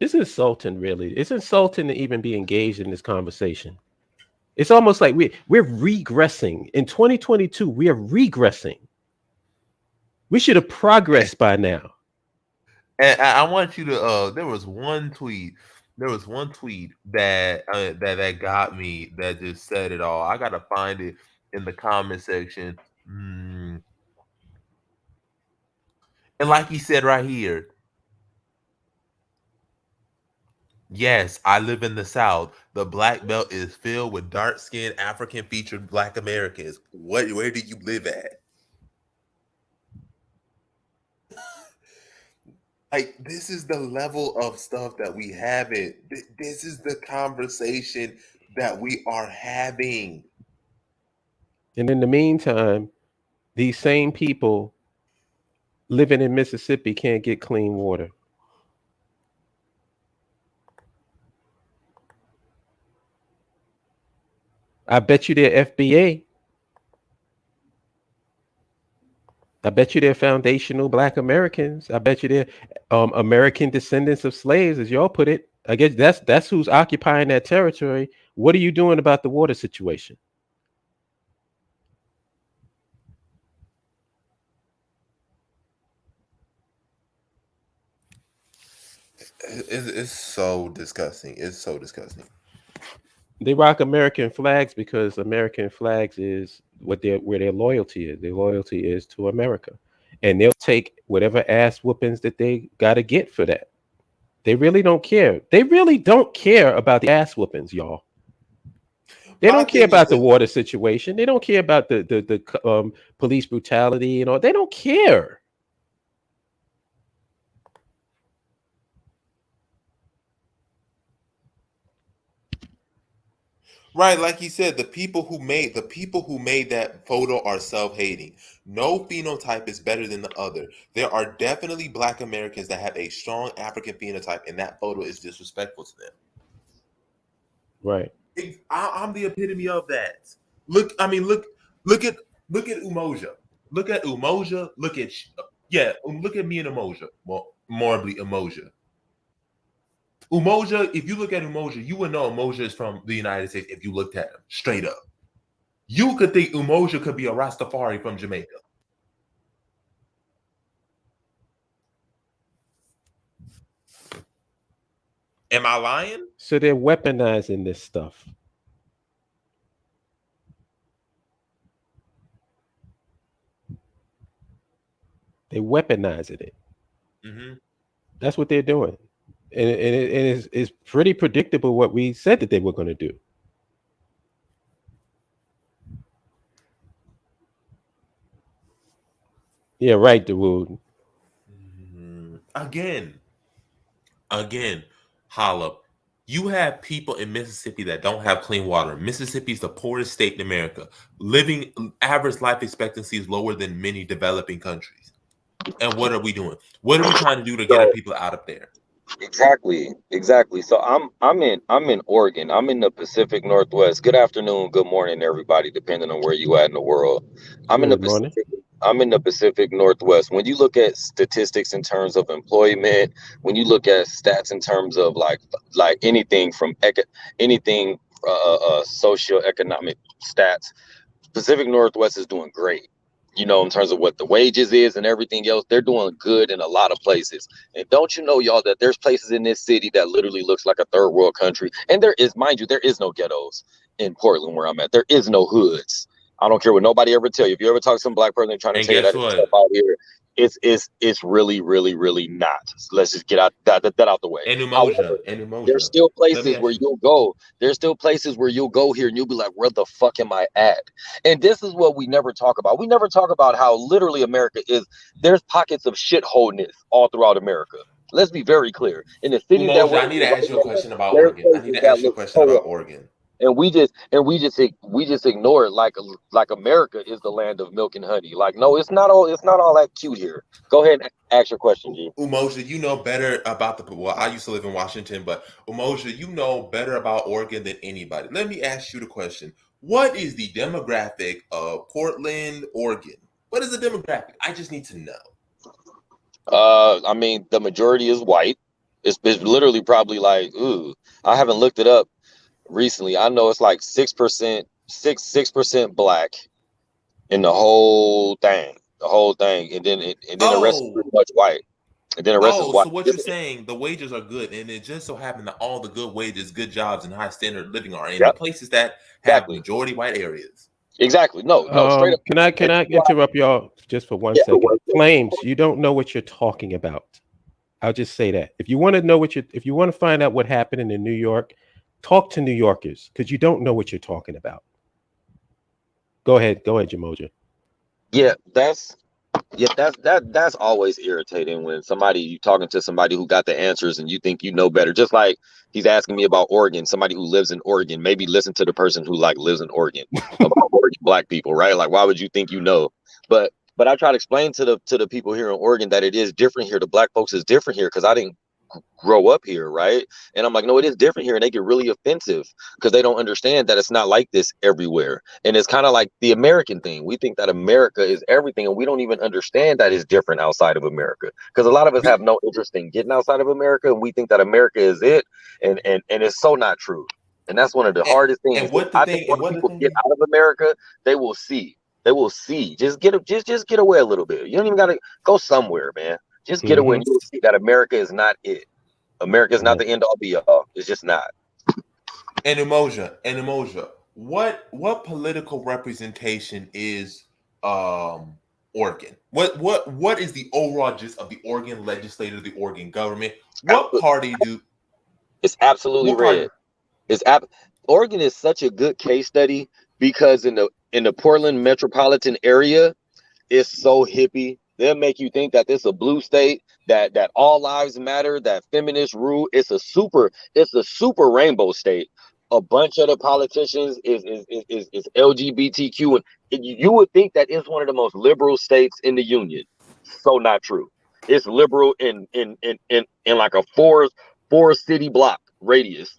It's insulting, really. It's insulting to even be engaged in this conversation. It's almost like we're regressing. In 2022, we are regressing. We should have progressed by now. and I want you to there was one tweet. There was one tweet that got me, that just said it all. I gotta find it in the comment section. Mm. And like he said right here, yes, I live in the South. The Black Belt is filled with dark-skinned, African-featured Black Americans. Where do you live at? Like, this is the level of stuff that we have it. This is the conversation that we are having. And in the meantime, these same people living in Mississippi can't get clean water. I bet you they're FBA. I bet you they're foundational Black Americans. I bet you they're American descendants of slaves, as y'all put it. I guess that's who's occupying that territory. What are you doing about the water situation? It's so disgusting. It's so disgusting. They rock American flags because American flags is what their where their loyalty is. Their loyalty is to America, and they'll take whatever ass whoopings that they got to get for that. They really don't care. They really don't care about the ass whoopings, y'all. They My don't care thing is about the this. water situation. They don't care about the police brutality. They don't care. Right, like you said, the people who made that photo are self-hating. No phenotype is better than the other. There are definitely Black Americans that have a strong African phenotype, and that photo is disrespectful to them. Right. I'm the epitome of that. Look, I mean, look at look at Umoja. Look at Umoja. Look at me and Umoja. Well, morally Umoja. Umoja. If you look at Umoja, you would know Umoja is from the United States if you looked at him straight up. You could think Umoja could be a Rastafari from Jamaica. Am I lying? So they're weaponizing this stuff. They're weaponizing it. Hmm. That's what they're doing, and it's pretty predictable what we said that they were going to do. Yeah, right, Dawood. Again, again, Holla. You have people in Mississippi that don't have clean water. Mississippi is the poorest state in America. Living average life expectancy is lower than many developing countries. And what are we doing? What are we trying to do to get our So people out of there? exactly. So I'm in Oregon. I'm in the Pacific Northwest. Good afternoon, good morning, everybody, depending on where you at in the world. I'm in the Good morning. Pacific. I'm in the Pacific Northwest. When you look at statistics in terms of employment, when you look at stats in terms of like anything from anything socioeconomic stats, Pacific Northwest is doing great. You know, in terms of what the wages is and everything else, they're doing good in a lot of places. And don't you know, y'all, that there's places in this city that literally looks like a third world country. And there is, mind you, there is no ghettos in Portland where I'm at. There is no hoods. I don't care what nobody ever tell you. If you ever talk to some black person trying to And tell you guess that stuff what? out here, it's really not. So let's just get out that out the way. And However, Umoja. And there's Umoja. still Let me places where ask you. you'll go. There's still places where you'll go here and you'll be like, where the fuck am I at? And this is what we never talk about. We never talk about how literally America is. There's pockets of shitholeness all throughout America. Let's be very clear. In the cities that Umoja, we're I need in to ask you a right now, question about there's Oregon. I need places to that ask you a look question about so Oregon. and we just ignore it like America is the land of milk and honey. Like, no, it's not all that cute here. Go ahead and ask your question, G. Umoja, you know better about the. Well, I used to live in Washington, but Umoja, you know better about Oregon than anybody. Let me ask you the question: what is the demographic of Portland, Oregon? What is the demographic? I just need to know. I mean, the majority is white. It's literally probably like, ooh, I haven't looked it up recently. I know it's like 6%, 6% black in the whole thing, and then the rest is Oh, pretty much white, and then the rest is oh, white. so what you're saying? The wages are good, and it just so happened that all the good wages, good jobs, and high standard living are in the Yep, places that have exactly, majority white areas. exactly. No, straight up. Can And I that's why, interrupt y'all just for one yeah, second? Flames, you don't know what you're talking about. I'll just say that. If you want to know if you want to find out what happened in New York, talk to New Yorkers because you don't know what you're talking about. Go ahead, Jamoja. yeah, that's always irritating when somebody you talking to somebody who got the answers and you think you know better. Just like he's asking me about Oregon, somebody who lives in Oregon. Maybe listen to the person who like lives in Oregon about Oregon black people, right? Like, why would you think you know? But I try to explain to the people here in Oregon that it is different here. The black folks is different here because I didn't grow up here, right? And I'm like, no, it is different here, and they get really offensive because they don't understand that it's not like this everywhere. And it's kind of like the American thing. We think that America is everything, and we don't even understand that it's different outside of America. Because a lot of us have no interest in getting outside of America, and we think that America is it, and it's so not true. And that's one of the And, hardest things. and what the I think thing? And once what the people get thing? out of America, they will see. They will see. Just get away a little bit. You don't even gotta go somewhere, man. Just get away, Mm-hmm. and you'll see that America is not it. America is not Right. the end all be all. It's just not. And Emoja, what political representation is Oregon? What is the overall gist of the Oregon legislature, the Oregon government? What Absolutely, party do it's absolutely what party red. It's ab- Oregon is such a good case study because in the Portland metropolitan area, it's so hippie. They'll make you think that this is a blue state, that all lives matter, that feminists rule. It's a super rainbow state. A bunch of the politicians is LGBTQ, and you would think that it's one of the most liberal states in the union. So not true. It's liberal in like a four city block radius.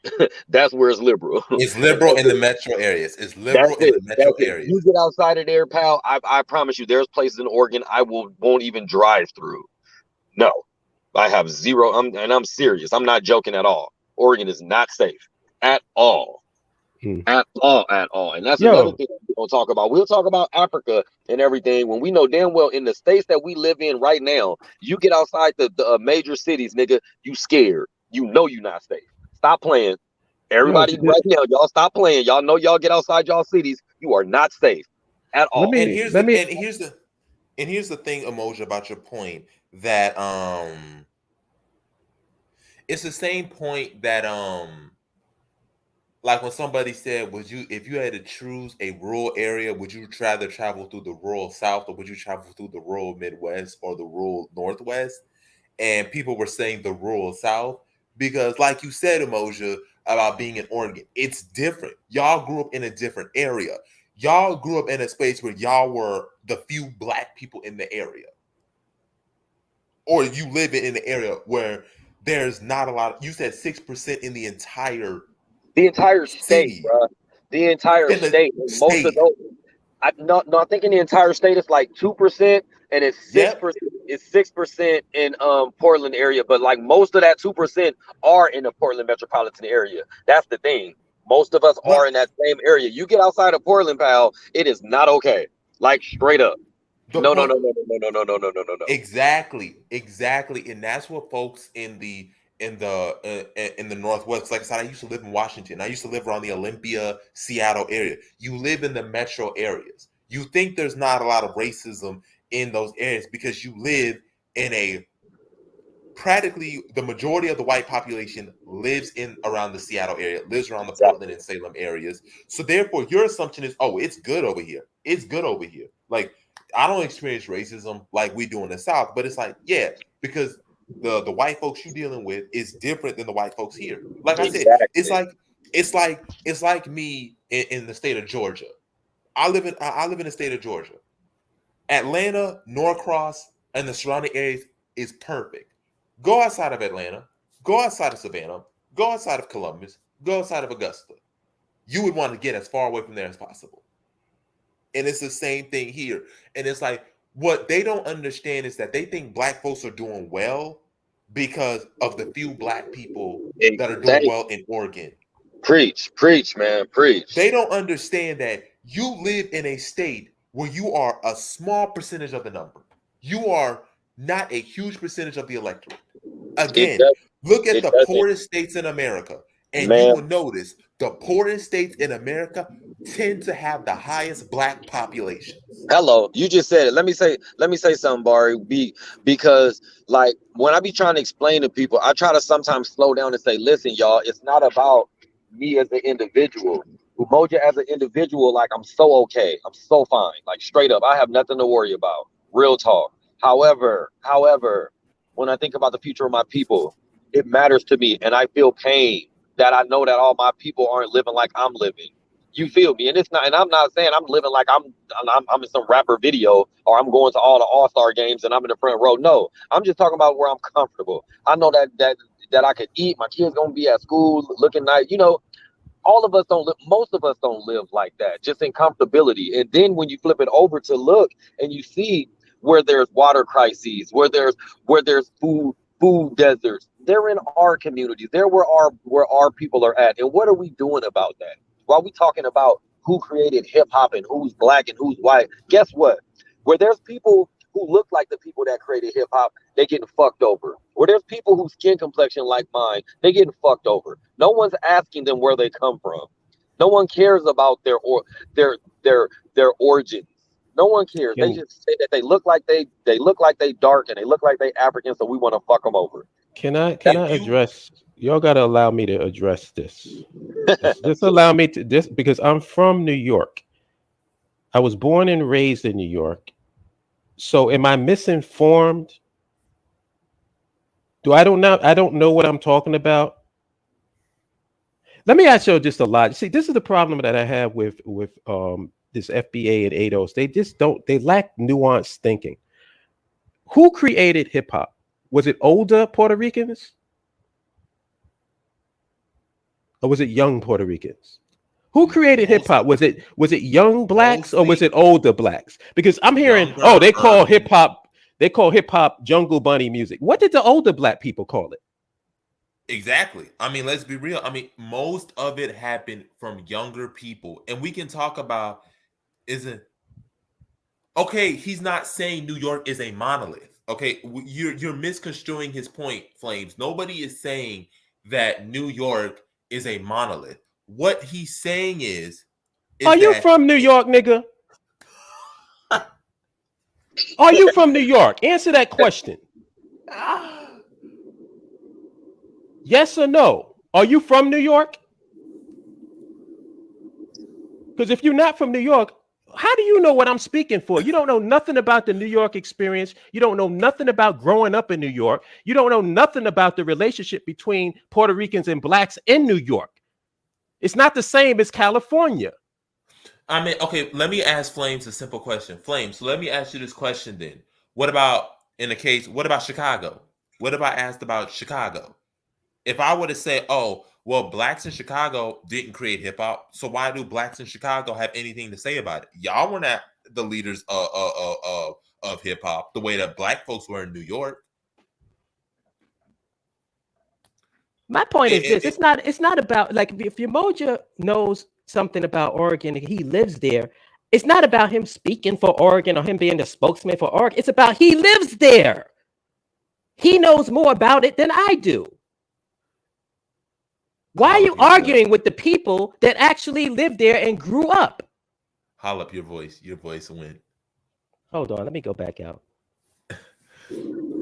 That's where it's liberal. is And liberal that's in the it. metro areas? Is That's liberal in it. the metro That's it. You areas? get outside of there, pal. I promise you, there's places in Oregon I won't even drive through. No, I have zero. I'm serious. I'm not joking at all. Oregon is not safe at all. Mm. At all. And that's another Yo, thing we don't talk about. We'll talk about Africa and everything when we know damn well in the states that we live in right now, you get outside the major cities, nigga, you scared. You know you not safe. Stop playing. yo, Everybody right now, y'all stop playing. Y'all know y'all get outside y'all cities, you are not safe at let all. And me here's let the me and here's the thing, Emoja, about your point that It's the same point that like when somebody said, would you, if you had to choose a rural area, would you rather travel through the rural South or would you travel through the rural Midwest or the rural Northwest? And people were saying the rural South because, like you said, Emoja, about being in Oregon, it's different. Y'all grew up in a different area. Y'all grew up in a space where y'all were the few black people in the area, or you live in an area where there's not a lot. You said 6% in the entire The entire state, city, bro. The entire in the state. Most of state. those. I think in the entire state it's like 2%, and it's six Yep. percent. It's 6% in Portland area, but like most of that 2% are in the Portland metropolitan area. That's the thing. Most of us are But in that same area. You get outside of Portland, pal, it is not okay. Like straight up. the No, no, point no, no, no, no, no, no, no, no, no, no. exactly, and that's what folks in the Northwest. Like I said, I used to live in Washington. I used to live around the Olympia, Seattle area. You live in the metro areas. You think there's not a lot of racism in those areas because you live in a practically the majority of the white population lives in around the Seattle area, lives around the Portland Exactly. and Salem areas. So therefore, your assumption is, oh, it's good over here. It's good over here. Like I don't experience racism like we do in the South, but it's like, yeah, because the white folks you're dealing with is different than the white folks here. Like I said, Exactly. it's like me in the state of Georgia. I live in the state of Georgia. Atlanta, Norcross, and the surrounding areas is perfect. Go outside of Atlanta, go outside of Savannah, go outside of Columbus, go outside of Augusta. You would want to get as far away from there as possible. And it's the same thing here. And it's like what they don't understand is that they think black folks are doing well because of the few black people that are doing Thank well in Oregon. preach, man, They preach. don't understand that you live in a state where you are a small percentage of the number. You are not a huge percentage of the electorate. It Again, does. look at It the doesn't, poorest states in America, and you man. will notice the poorest states in America tend to have the highest black populations. Hello, you just said it. Let me say something, Bari. Because like when I be trying to explain to people, I try to sometimes slow down and say, listen, y'all, it's not about me as an individual. Umoja as an individual, like I'm so okay. I'm so fine. Like straight up. I have nothing to worry about. Real talk. However, when I think about the future of my people, it matters to me and I feel pain that I know that all my people aren't living like I'm living. You feel me? And it's not, and I'm not saying I'm living like I'm in some rapper video or I'm going to all the All-Star games and I'm in the front row. No, I'm just talking about where I'm comfortable. I know that I could eat. My kids gonna be at school looking nice. All of us don't live, most of us don't live like that, just in comfortability. And then when you flip it over to look and you see where there's water crises, where there's food deserts, they're in our communities. They're where our people are at. And what are we doing about that? While we talking about who created hip hop and who's black and who's white, guess what? Where there's people who look like the people that created hip hop, they getting fucked over. Where there's people whose skin complexion like mine, they getting fucked over. No one's asking them where they come from. No one cares about their their origins. No one cares. They Can just say that they dark and they look like they African, so we want to fuck them over. can That's I If you address? Y'all got to allow me to address this. Just allow me to this because I'm from New York. I was born and raised in New York. So am I misinformed? Do I don't know what I'm talking about? Let me ask you just a lot. See, this is the problem that I have with this FBA and ADOS. They just don't they lack nuanced thinking. Who created hip hop? Was it older Puerto Ricans or was it young Puerto Ricans? Who created hip hop? mostly Was it young blacks or was mostly it older blacks? Because I'm hearing, oh, younger urban. they call hip hop jungle bunny music. What did the older black people call it? Exactly. I mean, let's be real. I mean, most of it happened from younger people, and we can talk about isn't okay. He's not saying New York is a monolith. Okay, you're misconstruing his point, Flames. Nobody is saying that New York is a monolith. What he's saying Are is you that from New York, nigga? Are you from New York? Answer that question. Yes or no? Are you from New York? Because if you're not from New York, how do you know what I'm speaking for? You don't know nothing about the New York experience. You don't know nothing about growing up in New York. You don't know nothing about the relationship between Puerto Ricans and blacks in New York. It's not the same as California. I mean, okay, let me ask Flames a simple question. Flames, so let me ask you this question then. What about in the case, what about Chicago? What if I asked about Chicago? If I were to say, oh, well, blacks in Chicago didn't create hip hop, so why do blacks in Chicago have anything to say about it? Y'all were not the leaders of hip hop the way that black folks were in New York. My point is It, this: it, it's not about like if your Moja knows something about Oregon and he lives there. It's not about him speaking for Oregon or him being the spokesman for Oregon. It's about he lives there. He knows more about it than I do. Why are Holla you up your voice. arguing with the people that actually lived there and grew up? Holla up your voice. Your voice went. Hold on, let me go back out.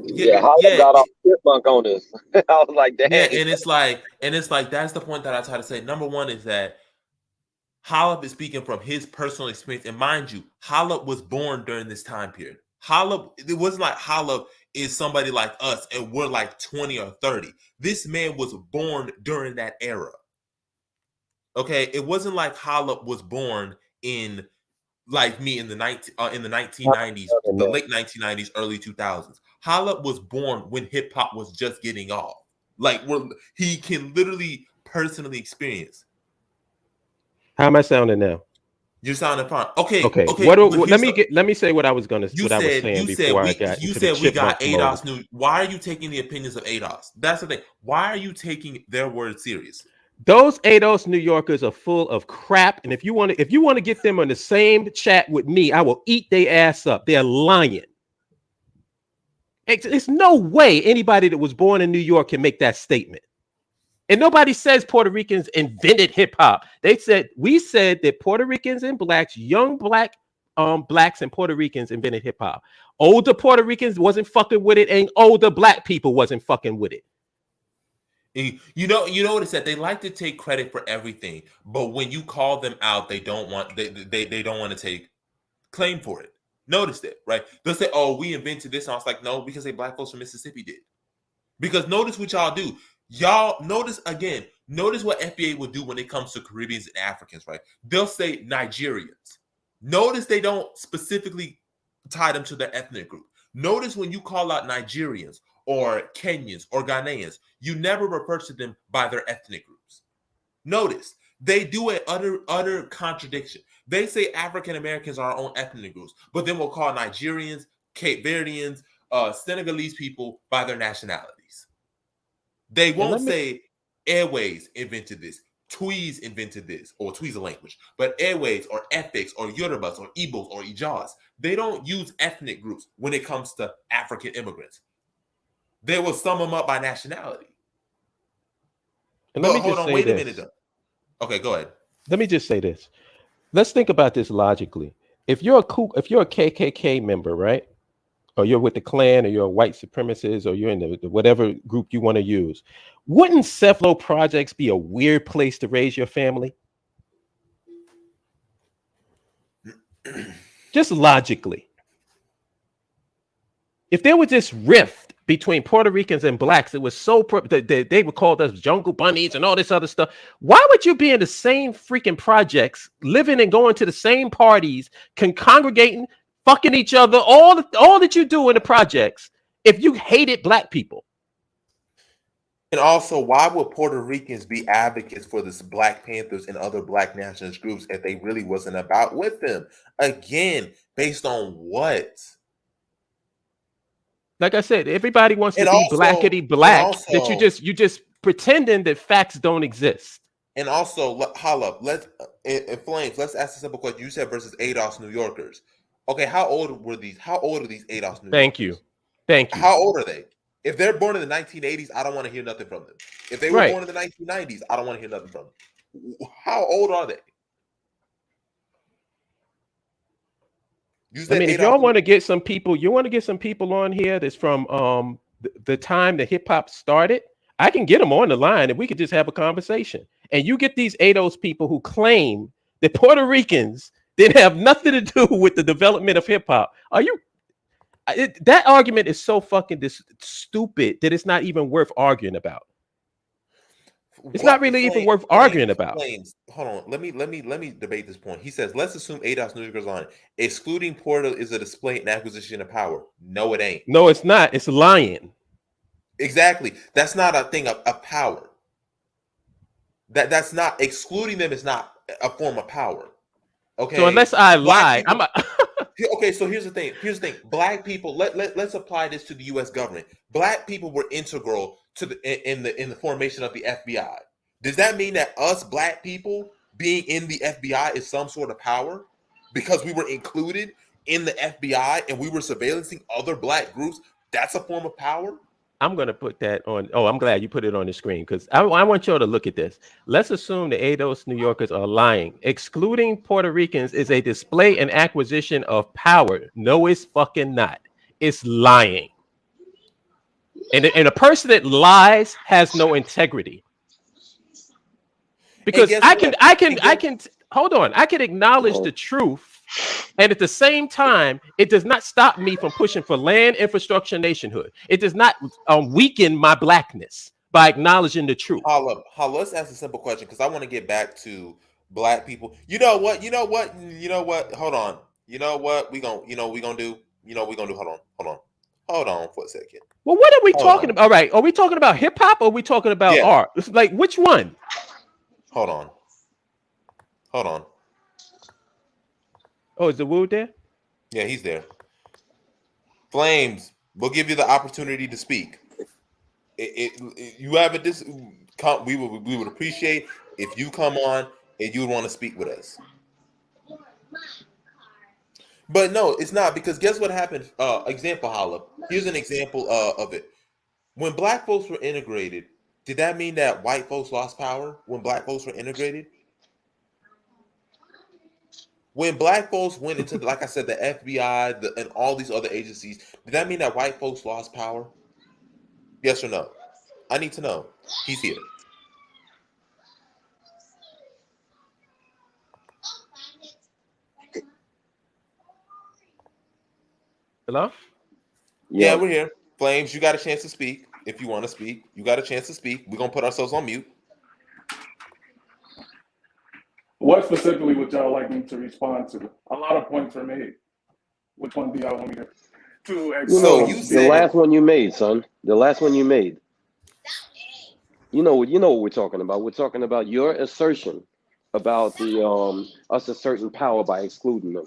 Yeah, Yeah, Holland yeah, got off funk on this. I was like, yeah, dang. and it's like that's the point that I try to say. Number one is that Hollop is speaking from his personal experience, and mind you, Hollop was born during this time period. Hollop, it wasn't like Hollop is somebody like us, and we're like 20 or 30. This man was born during that era. Okay, it wasn't like Hollop was born in like me in the 1990s, the late 1990s, early 2000s. Hollop was born when hip hop was just getting off. Like he can literally personally experience. How am I sounding now? You're sounding fine. Okay, Okay. okay, but Let here's me the get let me say what I was you what I was said saying you said before I we got you into the said we got chipmunk mode. ADOS news. Why are you taking the opinions of ADOS? That's the thing. Why are you taking their words seriously? Those ADOS New Yorkers are full of crap, and if you want to get them on the same chat with me, I will eat their ass up. They're lying. It's no way anybody that was born in New York can make that statement. And nobody says Puerto Ricans invented hip hop. We said that Puerto Ricans and blacks, young blacks and Puerto Ricans invented hip hop. Older Puerto Ricans wasn't fucking with it, and older black people wasn't fucking with it. You know what it said. They like to take credit for everything, but when you call them out, they don't want to take claim for it. Notice that, right? They'll say, "Oh, we invented this." And I was like, "No, because they black folks from Mississippi did." Because notice what y'all do. Y'all notice again. Notice what FBA will do when it comes to Caribbeans and Africans, right? They'll say Nigerians. Notice they don't specifically tie them to their ethnic group. Notice when you call out Nigerians or Kenyans or Ghanaians, you never refer to them by their ethnic groups. Notice they do an utter contradiction. They say African Americans are our own ethnic groups, but then we'll call Nigerians, Cape Verdeans, Senegalese people by their nationalities. They And won't let me say Airways invented this, Tweez invented this, or Tweez a language, but Airways or Ethics or Yorubas or Igbos or Ijas, they don't use ethnic groups when it comes to African immigrants. They will sum them up by nationality. and let But me hold just on, say wait a minute this. though. Okay, go ahead. Let me just say this. Let's think about this logically. If you're a KKK member, right? Or you're with the Klan, or you're a white supremacist, or you're in the whatever group you want to use, wouldn't Cephalo projects be a weird place to raise your family? Just logically. If there was this rift between Puerto Ricans and blacks, it was they would call us jungle bunnies and all this other stuff. Why would you be in the same freaking projects, living and going to the same parties, congregating, fucking each other, all that you do in the projects, if you hated black people? And also, why would Puerto Ricans be advocates for this Black Panthers and other Black nationalist groups if they really wasn't about with them? Again, based on what? Like I said, everybody wants to And be also, blackety and black, that also, you just pretending that facts don't exist. and also, holla, let's in flames. Let's ask a simple question. You said versus ADOS New Yorkers. Okay, how old were these? How old are these ADOS New Thank you. Yorkers? Thank you. How old are they? If they're born in the 1980s, I don't want to hear nothing from them. If they were Right. born in the 1990s, I don't want to hear nothing from them. How old are they? You I said mean, if ADOS y'all New want to get some people, you want to get some people on here that's from the time the hip hop started. I can get them on the line and we could just have a conversation. And you get these ADOS people who claim that Puerto Ricans didn't have nothing to do with the development of hip hop. Are you? That argument is so fucking stupid that it's not even worth arguing about. It's not really even worth arguing about. Flames. Hold on. Let me debate this point. He says, let's assume ADOS news goes on. Excluding Portal is a display and acquisition of power. No, it ain't. No, it's not. It's lying. Exactly. That's not a thing of power. That's not, excluding them is not a form of power. Okay. So unless I lie, people, okay, so here's the thing. Black people, let's apply this to the US government. Black people were integral to in the formation of the FBI. Does that mean that us black people being in the FBI is some sort of power? Because we were included in the FBI and we were surveillancing other black groups, that's a form of power? I'm going to put that on. Oh, I'm glad you put it on the screen because I want y'all to look at this. Let's assume the ADOS New Yorkers are lying. Excluding Puerto Ricans is a display and acquisition of power. No, it's fucking not. It's lying. And a person that lies has no integrity. Because I can hold on. I can acknowledge the truth. And at the same time, it does not stop me from pushing for land, infrastructure, nationhood. It does not weaken my blackness by acknowledging the truth. Let's ask a simple question because I want to get back to black people. You know what? Hold on. You know what? We gonna do. Hold on for a second. Well, what are we talking about? All right. Are we talking about hip hop or are we talking about art? It's like, which one? Hold on. Oh, is the Woo there? Yeah, he's there. Flames, we'll give you the opportunity to speak. You have we would appreciate if you come on and you would want to speak with us. But no, it's not, because guess what happened? Example, Holla. Here's an example of it. When black folks were integrated, did that mean that white folks lost power when black folks were integrated? When black folks went into, like I said, the FBI and all these other agencies, did that mean that white folks lost power? Yes or no? I need to know. He's here. Hello? Yeah, we're here. Flames, you got a chance to speak. If you want to speak, you got a chance to speak. We're going to put ourselves on mute. What specifically would y'all like me to respond to? A lot of points are made. Which one do y'all want me to so you said the last one you made, son. The last one you made. You know what we're talking about. We're talking about your assertion about the us asserting power by excluding them.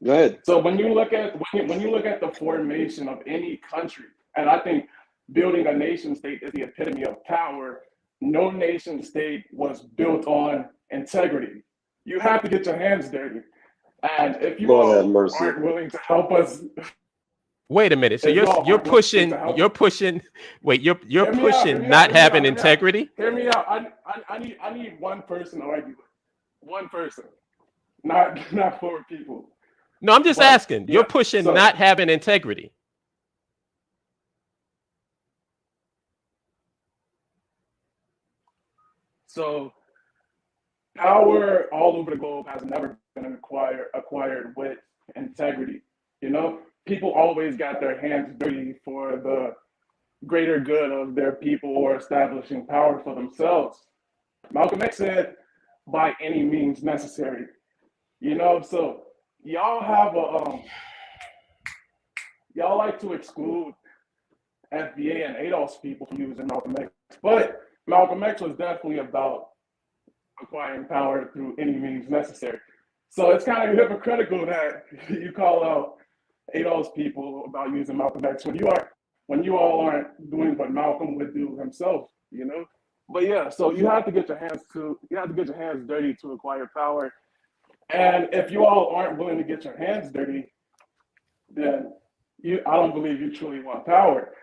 Go ahead. So when you look at the formation of any country, and I think building a nation state is the epitome of power. No nation state was built on integrity. You have to get your hands dirty. And if you all aren't willing to help us, wait a minute. So you're pushing not having integrity? Hear me out. I need one person to argue with. One person. Not 4 people. No, I'm just asking. You're pushing not having integrity. So power all over the globe has never been acquired with integrity. You know, people always got their hands dirty for the greater good of their people or establishing power for themselves. Malcolm X said, by any means necessary. You know, so y'all have y'all like to exclude FBA and ADOS people from using Malcolm X, but Malcolm X was definitely about acquiring power through any means necessary. So it's kind of hypocritical that you call out ADOS people about using Malcolm X when you all aren't doing what Malcolm would do himself, you know? But yeah, so you have to get your hands dirty to acquire power. And if you all aren't willing to get your hands dirty, then I don't believe you truly want power.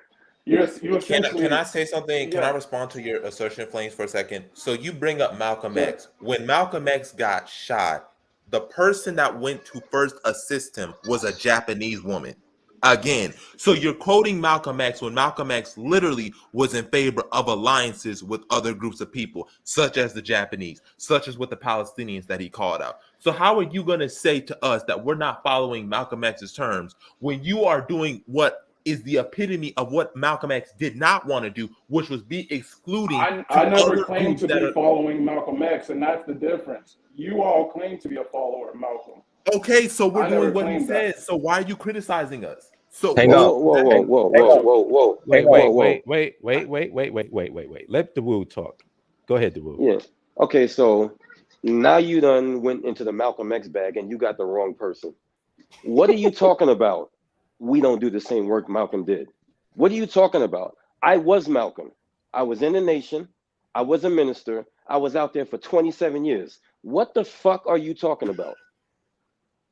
Can I say something? Yeah. Can I respond to your assertion, Flames, for a second? So you bring up Malcolm X. When Malcolm X got shot, the person that went to first assist him was a Japanese woman. Again, so you're quoting Malcolm X when Malcolm X literally was in favor of alliances with other groups of people, such as the Japanese, such as with the Palestinians that he called out. So how are you going to say to us that we're not following Malcolm X's terms when you are doing what is the epitome of what Malcolm X did not want to do, which was be excluding I to never other claimed groups to that be are following Malcolm X, and that's the difference. You all claim to be a follower of Malcolm. okay. So we're I never doing what he claimed that. says. So why are you criticizing us? So Hang Whoa, up. whoa, that, whoa, whoa, whoa, Hang up. whoa, whoa. Hang Wait, up. wait, wait, wait, wait, wait, wait, wait, wait, wait, wait. Let the Woo talk. Go ahead, the Woo. Yeah. Okay, so now you done went into the Malcolm X bag and you got the wrong person. What are you talking about? We don't do the same work Malcolm did. What are you talking about? I was Malcolm. I was in the nation. I was a minister. I was out there for 27 years. What the fuck are you talking about?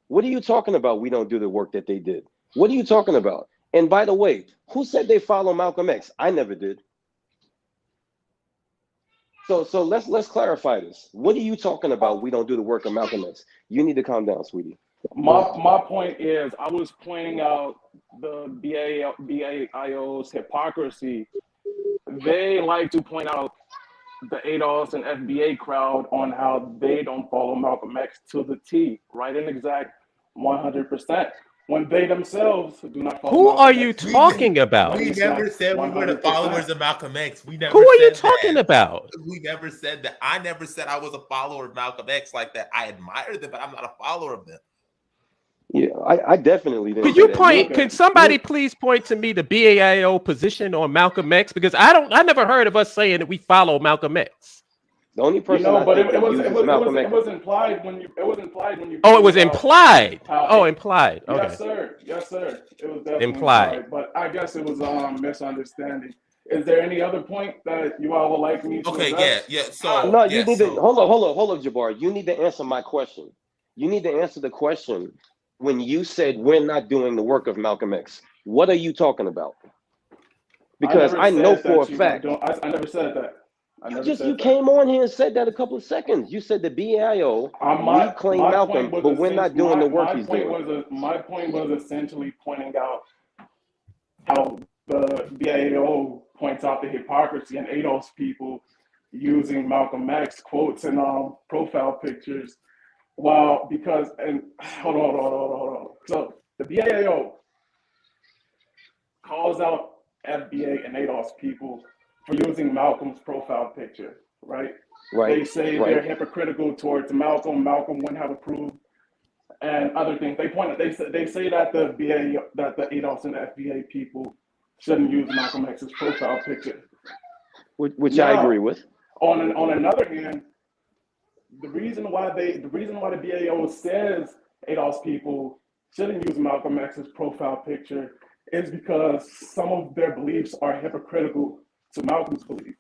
What are you talking about? We don't do the work that they did. What are you talking about? And by the way, who said they follow Malcolm X? I never did. So let's clarify this. What are you talking about? We don't do the work of Malcolm X. You need to calm down, sweetie. My point is, I was pointing out the BAIO's hypocrisy. They like to point out the ADOS and FBA crowd on how they don't follow Malcolm X to the T, right? An exact 100%. When they themselves do not follow Who are Malcolm you X talking about? right we an never exact said we were the 100%. followers of Malcolm X. We Who never are you said talking that. about? We never said that. I never said I was a follower of Malcolm X like that. I admire them, but I'm not a follower of them. Yeah, I definitely didn't Could say you that. point? Could somebody please point to me the BAIO position on Malcolm X? Because I never heard of us saying that we follow Malcolm X. The only person I But think that uses Malcolm X. it was implied when you Oh, it was pointed out implied. how Oh, implied. yes Okay, sir, yes sir, it was definitely implied. implied, but I guess it was misunderstanding. Is there any other point that you all would like me to Okay, address? No, you yeah, need to so hold on, Jabbar. You need to answer my question. You need to answer the question when you said we're not doing the work of Malcolm X. What are you talking about? Because I know for a fact I never said that. I never you said that. came on here and said that a couple of seconds. You said the BAIO, we claim My point Malcolm, was but we're not doing the work he's doing. my point was essentially pointing out how the BAO points out the hypocrisy in ADOS people using Malcolm X quotes and profile pictures. Well, because and hold on. So the BAO calls out FBA and ADOS people for using Malcolm's profile picture, right? Right, They say right. they're hypocritical towards Malcolm. Malcolm wouldn't have approved, and other things. They say that the ADOS and FBA people shouldn't use Malcolm X's profile picture. Which I agree Now, with. on another hand, the reason why the BAO says ADOS people shouldn't use Malcolm X's profile picture is because some of their beliefs are hypocritical to Malcolm's beliefs.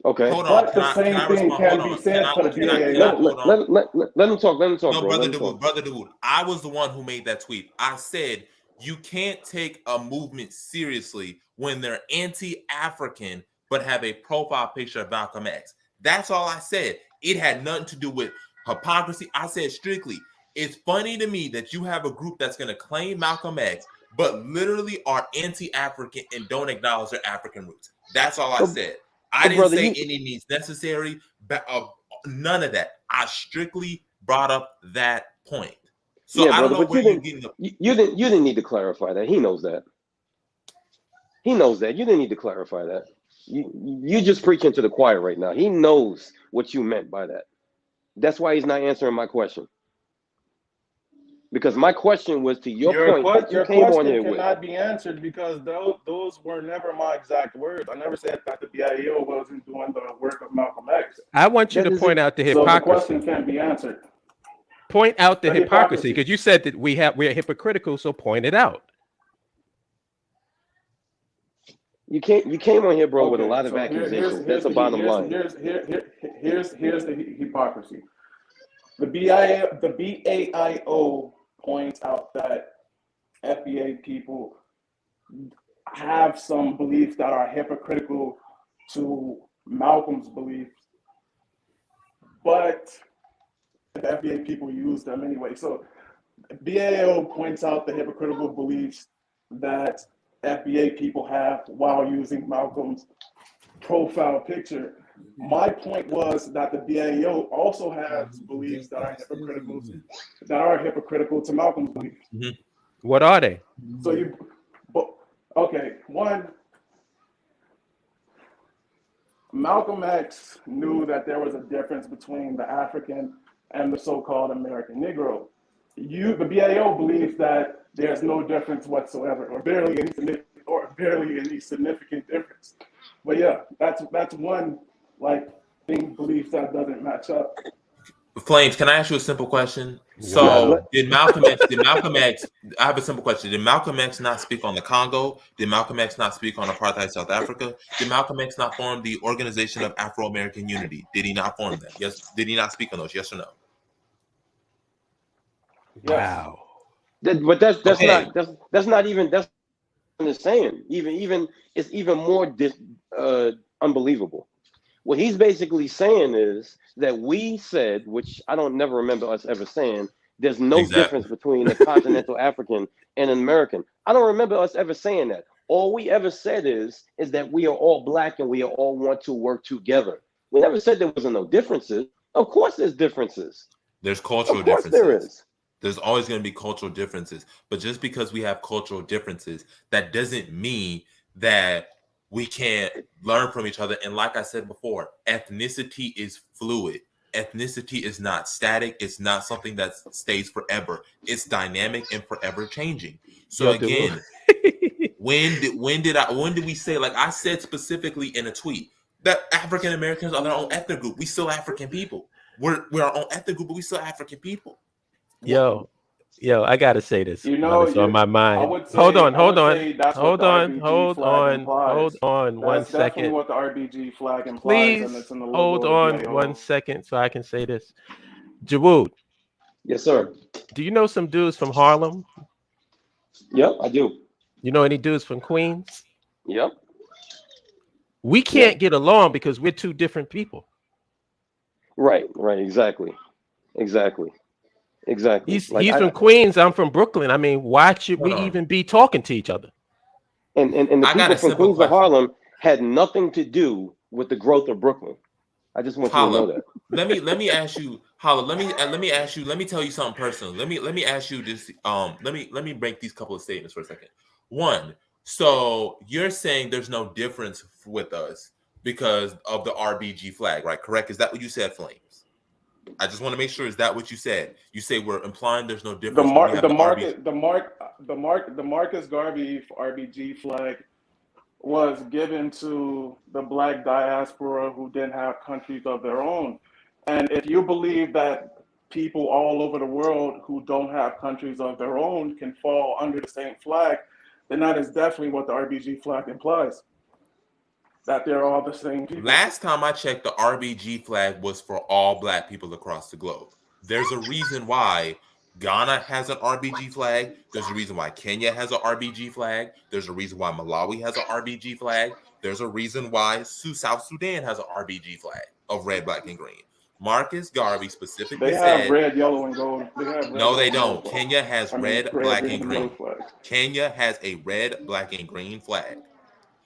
Okay. hold on. But Can the I can same I thing respond? Hold can be on. said for the Can I Let, BAO. let, hold on? let him talk. Let him talk, No, bro. Let brother him talk. Dawood, brother Dawood. I was the one who made that tweet. I said you can't take a movement seriously when they're anti-African but have a profile picture of Malcolm X. That's all I said. It had nothing to do with hypocrisy. I said strictly, it's funny to me that you have a group that's going to claim Malcolm X but literally are anti-African and don't acknowledge their African roots. That's all I said. I didn't brother, say any means necessary. None of that. I strictly brought up that point. So yeah, I don't brother, know but where you're getting the. you didn't need to clarify that. He knows that. He knows that. You didn't need to clarify that. You just preaching to the choir right now. He knows what you meant by that. That's why he's not answering my question. Because my question was to your point that you Your came on question here with. cannot be answered because those were never my exact words. I never said that the BIO wasn't doing the work of Malcolm X. I want you That to is point out the So the question hypocrisy. can't be answered. Point out the The hypocrisy hypocrisy. because you said that we're hypocritical. So point it out. You came on here, bro, with a Okay, lot of so accusations. That's the bottom line. here's the hypocrisy. The BAIO points out that FBA people have some beliefs that are hypocritical to Malcolm's beliefs, but the FBA people use them anyway. So BAO points out the hypocritical beliefs that FBA people have while using Malcolm's profile picture. My point was that the BAO also has beliefs that are hypocritical to Malcolm's beliefs. Mm-hmm. What are they? So okay, one, Malcolm X knew that there was a difference between the African and the so-called American Negro. The BAO believes that there's no difference whatsoever, or barely any significant difference. But yeah, that's one belief that doesn't match up. Flames, can I ask you a simple question? So, did Malcolm X? I have a simple question. Did Malcolm X not speak on the Congo? Did Malcolm X not speak on apartheid South Africa? Did Malcolm X not form the Organization of Afro-American Unity? Did he not form that? Yes. Did he not speak on those? Yes or no? Wow. But that's not even what it's saying. Even it's even more unbelievable. What he's basically saying is that we said, which I don't never remember us ever saying, there's no difference between a continental African and an American. I don't remember us ever saying that. All we ever said is that we are all black and we all want to work together. We never said there wasn't no differences. Of course there's differences. There's cultural differences. There is. There's always going to be cultural differences. But just because we have cultural differences, that doesn't mean that we can't learn from each other. And like I said before, ethnicity is fluid. Ethnicity is not static. It's not something that stays forever. It's dynamic and forever changing. So again, when did we say, like I said specifically in a tweet, that African Americans are their own ethnic group? We still African people. We're our own ethnic group, but we still African people. Yo, I gotta say this. It's on my mind. Hold on. Hold on. One second. That's definitely second. what the RBG flag implies. Please, and it's in the hold on 1 second so I can say this. Jawood. Yes, sir. Do you know some dudes from Harlem? Yep, I do. You know any dudes from Queens? Yep. We can't get along because we're two different people. Right. Exactly. He's from Queens. I'm from Brooklyn. I mean, why should we even be talking to each other? And the people from Queens and Harlem had nothing to do with the growth of Brooklyn. I just want you to know that. Let me ask you, Hala. Let me ask you. Let me tell you something personal. Let me ask you this. Let me break these couple of statements for a second. One. So you're saying there's no difference with us because of the RBG flag, right? Correct? Is that what you said, Flames? I just want to make sure, is that what you said? You say we're implying there's no difference. The Marcus Garvey RBG flag was given to the black diaspora who didn't have countries of their own. And if you believe that people all over the world who don't have countries of their own can fall under the same flag, then that is definitely what the RBG flag implies. That they're all the same people. Last time I checked, the RBG flag was for all black people across the globe. There's a reason why Ghana has an RBG flag. There's a reason why Kenya has an RBG flag. There's a reason why Malawi has an RBG flag. There's a reason why South Sudan has an RBG flag of red, black, and green. Marcus Garvey specifically said... They have red, yellow, and gold. No, they don't. Kenya has red, black, and green. Kenya has a red, black, and green flag.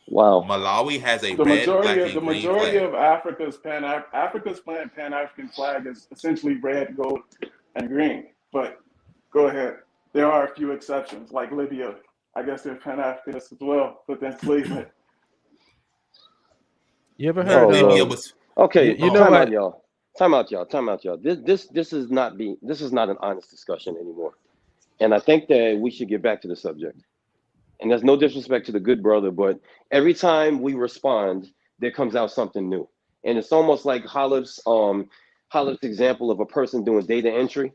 Wow. Malawi has a red, black, and green flag. The majority of Africa's Pan-African flag is essentially red, gold, and green. But go ahead. There are a few exceptions, like Libya. I guess they're Pan-Africanists as well, but then enslavement. You ever heard of Libya was... Okay, time out, y'all. This is not an honest discussion anymore. And I think that we should get back to the subject. And there's no disrespect to the good brother, but every time we respond, there comes out something new. And it's almost like Holliff's example of a person doing data entry,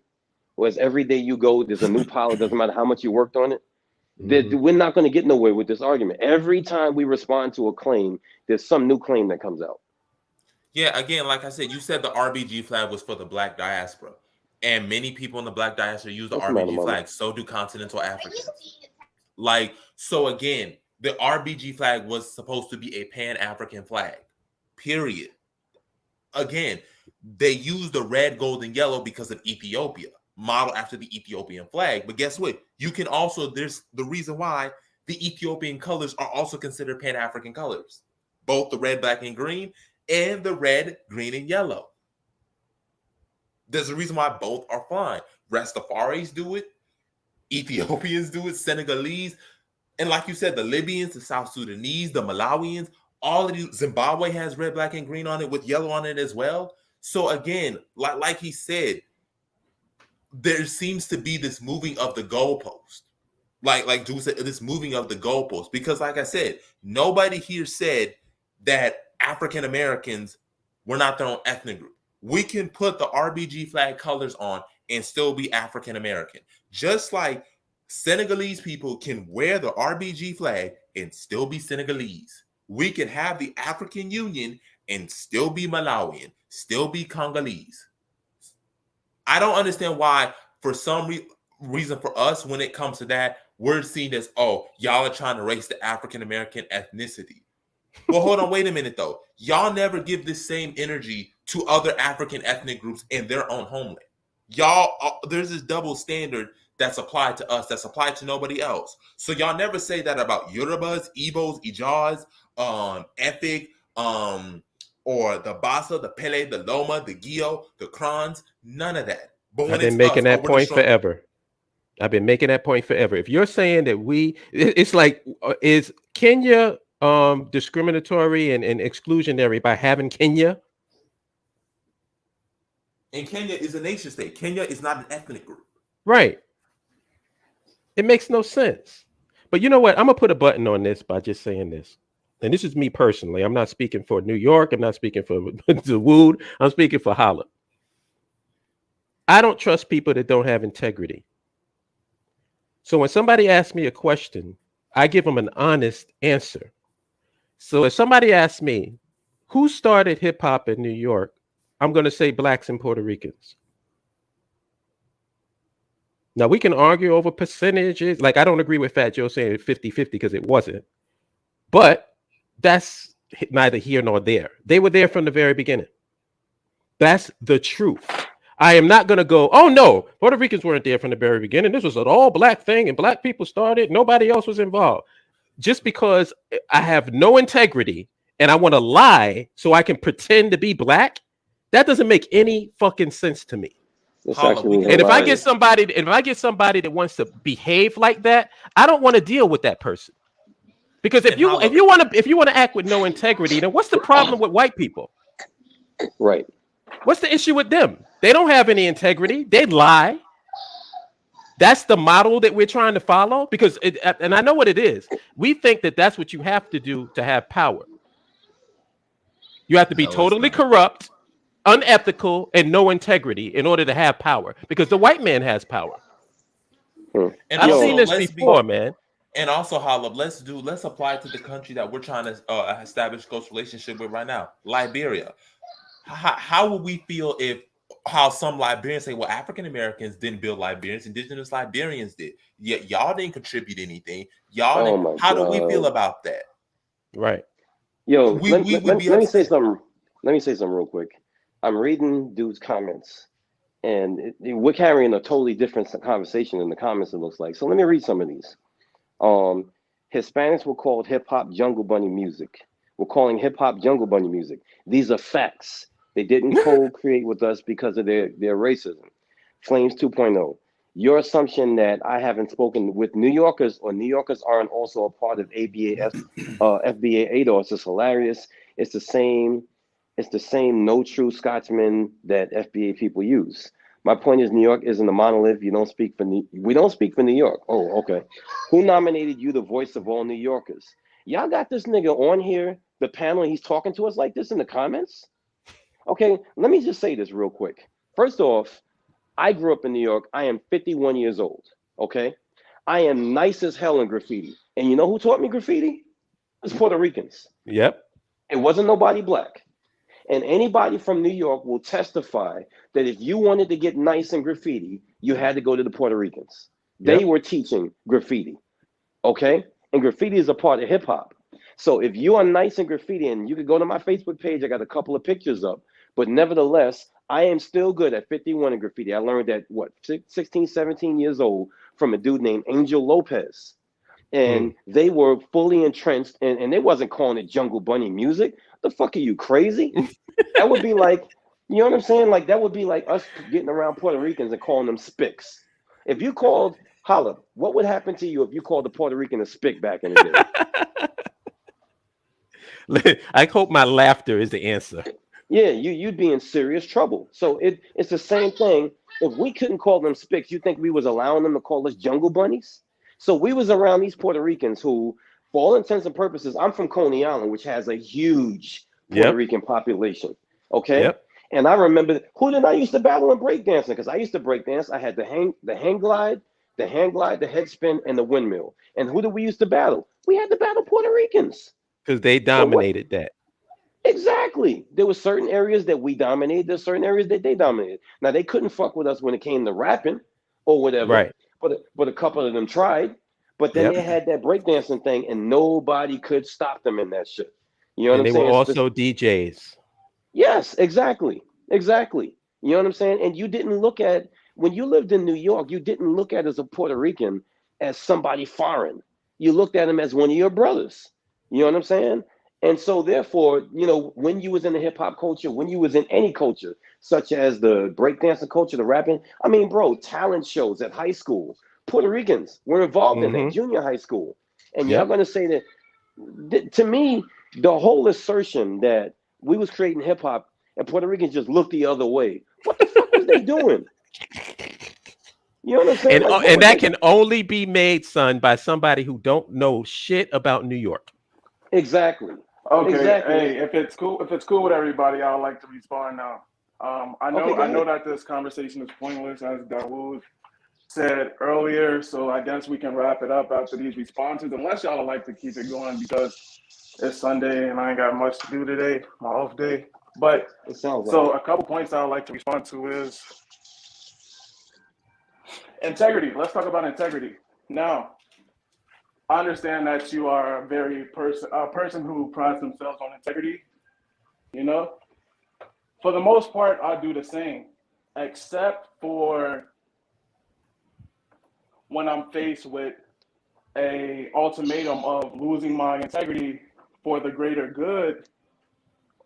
whereas every day you go, there's a new pile. It doesn't matter how much you worked on it. Mm-hmm. We're not going to get nowhere with this argument. Every time we respond to a claim, there's some new claim that comes out. Yeah, again, like I said, you said the RBG flag was for the black diaspora. And many people in the black diaspora use the RBG flag. So do continental Africans. So again, the RBG flag was supposed to be a Pan-African flag, period. Again, they used the red, gold, and yellow because of Ethiopia. modeled after the Ethiopian flag. But guess what? You can also, there's the reason why the Ethiopian colors are also considered Pan-African colors. Both the red, black, and green, and the red, green, and yellow. There's a reason why both are fine. Rastafaris do it, Ethiopians do it, Senegalese, and like you said, the Libyans, the South Sudanese, the Malawians, all of these. Zimbabwe has red, black, and green on it with yellow on it as well. So again, like he said, there seems to be this moving of the goalpost. Like Drew said, this moving of the goalpost. Because like I said, nobody here said that African Americans were not their own ethnic group. We can put the RBG flag colors on and still be African American. Just like Senegalese people can wear the RBG flag and still be Senegalese. We can have the African Union and still be Malawian, still be Congolese. I don't understand why, for some reason, for us, when it comes to that, we're seen as, oh, y'all are trying to erase the African American ethnicity. Well, hold on, wait a minute though. Y'all never give this same energy to other African ethnic groups in their own homeland. Y'all, there's this double standard that's applied to us, that's applied to nobody else. So y'all never say that about Yorubas, Igbos, Ijaz, Efik, or the Basa, the Pele, the Loma, the Gio, the Krans, none of that. But when I've been it's making us, that point forever. I've been making that point forever. If you're saying that it's like, is Kenya discriminatory and exclusionary by having Kenya? And Kenya is a nation state. Kenya is not an ethnic group. Right. It makes no sense. But you know what? I'm going to put a button on this by just saying this. And this is me personally. I'm not speaking for New York. I'm not speaking for the Wood. I'm speaking for Holla. I don't trust people that don't have integrity. So when somebody asks me a question, I give them an honest answer. So if somebody asks me, who started hip hop in New York? I'm going to say blacks and Puerto Ricans. Now, we can argue over percentages. Like, I don't agree with Fat Joe saying 50-50 because it wasn't. But that's neither here nor there. They were there from the very beginning. That's the truth. I am not going to go, oh, no, Puerto Ricans weren't there from the very beginning. This was an all black thing and black people started. Nobody else was involved. Just because I have no integrity and I want to lie so I can pretend to be black, that doesn't make any fucking sense to me. And if I get somebody that wants to behave like that, I don't want to deal with that person. Because if you want to act with no integrity, then what's the problem with white people? Right. What's the issue with them? They don't have any integrity. They lie. That's the model that we're trying to follow. Because and I know what it is. We think that that's what you have to do to have power. You have to be totally corrupt, unethical, and no integrity in order to have power. Because the white man has power. And I've seen this before, man. And also, Holla, let's apply it to the country that we're trying to establish close relationship with right now, Liberia. How would we feel if how some Liberians say, well, African Americans didn't build Liberians, indigenous Liberians did. Yet y'all didn't contribute anything. How do we feel about that? Right. Yo, let me say something. Let me say something real quick. I'm reading dude's comments, and we're carrying a totally different conversation in the comments, it looks like. So let me read some of these. Hispanics were called hip hop jungle bunny music. We're calling hip hop jungle bunny music. These are facts. They didn't co-create with us because of their racism. Flames 2.0. Your assumption that I haven't spoken with New Yorkers or New Yorkers aren't also a part of FBA ADOS is hilarious. It's the same no true Scotsman that FBA people use. My point is New York isn't a monolith. We don't speak for New York. Oh, okay. Who nominated you the voice of all New Yorkers? Y'all got this nigga on here, the panel, and he's talking to us like this in the comments? Okay, let me just say this real quick. First off, I grew up in New York. I am 51 years old, okay? I am nice as hell in graffiti. And you know who taught me graffiti? It's Puerto Ricans. Yep. It wasn't nobody black. And anybody from New York will testify that if you wanted to get nice in graffiti, you had to go to the Puerto Ricans. They were teaching graffiti, okay? And graffiti is a part of hip hop. So if you are nice in graffiti, and you could go to my Facebook page, I got a couple of pictures up, but nevertheless, I am still good at 51 in graffiti. I learned at what, 16, 17 years old from a dude named Angel Lopez. And they were fully entrenched, and they wasn't calling it Jungle Bunny music. The fuck are you, crazy? That would be like, you know what I'm saying? Like, that would be like us getting around Puerto Ricans and calling them spics. If you called, holla, what would happen to you if you called a Puerto Rican a spick back in the day? I hope my laughter is the answer. Yeah, you'd be in serious trouble. So it's the same thing. If we couldn't call them spics, you think we was allowing them to call us jungle bunnies? So we was around these Puerto Ricans who, for all intents and purposes, I'm from Coney Island, which has a huge Puerto Rican population. Okay. Yep. And I remember, who did I used to battle in breakdancing? Because I used to breakdance. I had the hang glide, the head spin, and the windmill. And who did we used to battle? We had to battle Puerto Ricans. Because they dominated that. Exactly. There were certain areas that we dominated. There's certain areas that they dominated. Now, they couldn't fuck with us when it came to rapping or whatever. Right. But a couple of them tried. But then they had that breakdancing thing, and nobody could stop them in that shit. You know what I'm saying? And they were also DJs. Yes, exactly. Exactly. You know what I'm saying? And you didn't look at, when you lived in New York, you didn't look at as a Puerto Rican as somebody foreign. You looked at him as one of your brothers. You know what I'm saying? And so therefore, you know, when you was in the hip hop culture, when you was in any culture, such as the breakdancing culture, the rapping, I mean, bro, talent shows at high school, Puerto Ricans were involved in that, junior high school. And y'all going to say that, to me, the whole assertion that we was creating hip hop and Puerto Ricans just looked the other way. What the fuck was they doing? You know what I'm saying? And that can only be made, son, by somebody who don't know shit about New York. Exactly. Okay. Exactly. Hey, if it's cool with everybody, I would like to respond now. I know that this conversation is pointless, as Dawood said earlier. So I guess we can wrap it up after these responses, unless y'all would like to keep it going because it's Sunday and I ain't got much to do today, my off day. But so a couple points I would like to respond to is integrity. Let's talk about integrity. Now, I understand that you are a person who prides themselves on integrity. You know, for the most part, I do the same, except for when I'm faced with a ultimatum of losing my integrity for the greater good,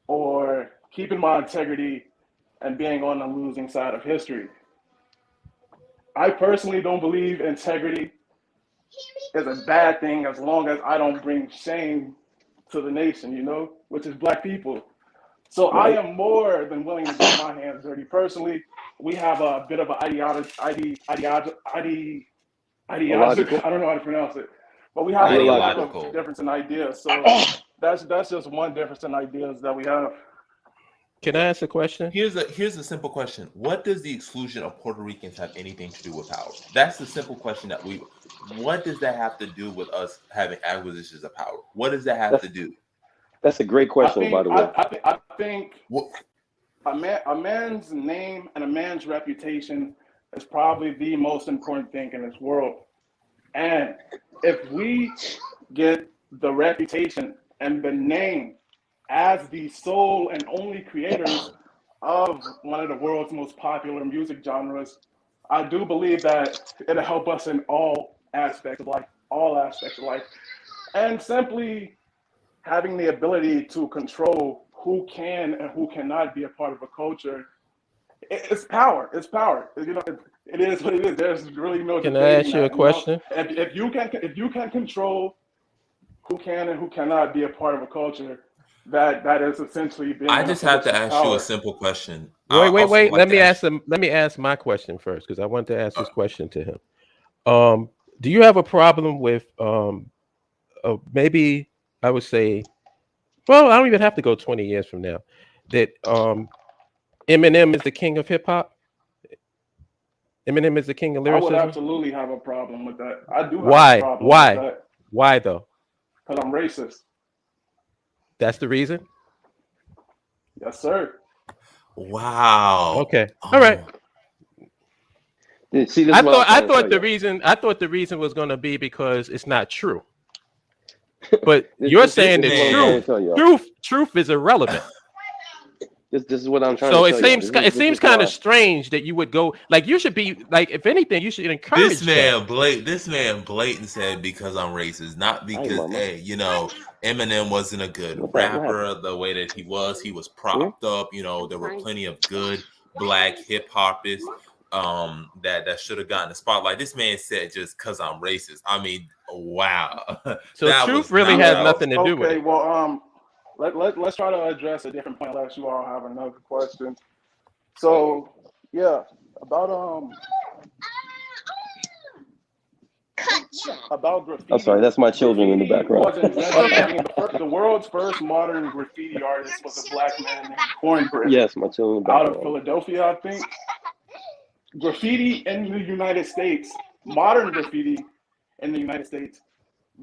or keeping my integrity and being on the losing side of history. I personally don't believe integrity is a bad thing as long as I don't bring shame to the nation, you know, which is Black people. So I am more than willing to get my hands dirty. Personally, we have a bit of an ideological, I don't know how to pronounce it, but we have a lack of difference in ideas. So that's just one difference in ideas that we have. Can I ask a question? Here's a simple question. What does the exclusion of Puerto Ricans have anything to do with power? That's the simple question that what does that have to do with us having acquisitions of power? What does that have to do? That's a great question, by the way. I think a man's name and a man's reputation is probably the most important thing in this world. And if we get the reputation and the name as the sole and only creators of one of the world's most popular music genres, I do believe that it'll help us in all aspects of life. And simply having the ability to control who can and who cannot be a part of a culture, it's power. It's power. You know, it is what it is. There's really no. Can I ask you a question? You know? If you can control who can and who cannot be a part of a culture, that is essentially being. I just have to ask you a simple question. Wait. Let me ask my question first, because I want to ask this question to him. Do you have a problem with maybe I would say, well, I don't even have to go 20 years from now, that Eminem is the king of hip hop? Eminem is the king of lyricism? I would absolutely have a problem with that. I do have a problem with that. Why though? Because I'm racist. That's the reason? Yes, sir. Wow. Okay. All right. See, I thought the reason was going to be because it's not true. But you're saying that truth is irrelevant. This is what I'm trying So to it tell y'all. seems it This seems is kind why. of strange that you would go like you should be like if anything you should encourage that. This man blatant said because I'm racist, not Hi, because mama. hey, Eminem wasn't a good What's that? What happened? rapper the way that he was. He was Hmm? propped up. There were plenty of good black hip hopists that should have gotten the spotlight. This man said just because I'm racist. I mean, wow, So that truth was really not what has I was. nothing to do with Okay, it. well, let's try to address a different point unless you all have another question. So, yeah, about I'm sorry, graffiti. that's my children in the Graffiti background. was invented. I mean, the world's first modern graffiti artist was a black man named Cornbread Yes, my children in the out of background. Philadelphia, I think. Graffiti in the United States, modern graffiti in the United States,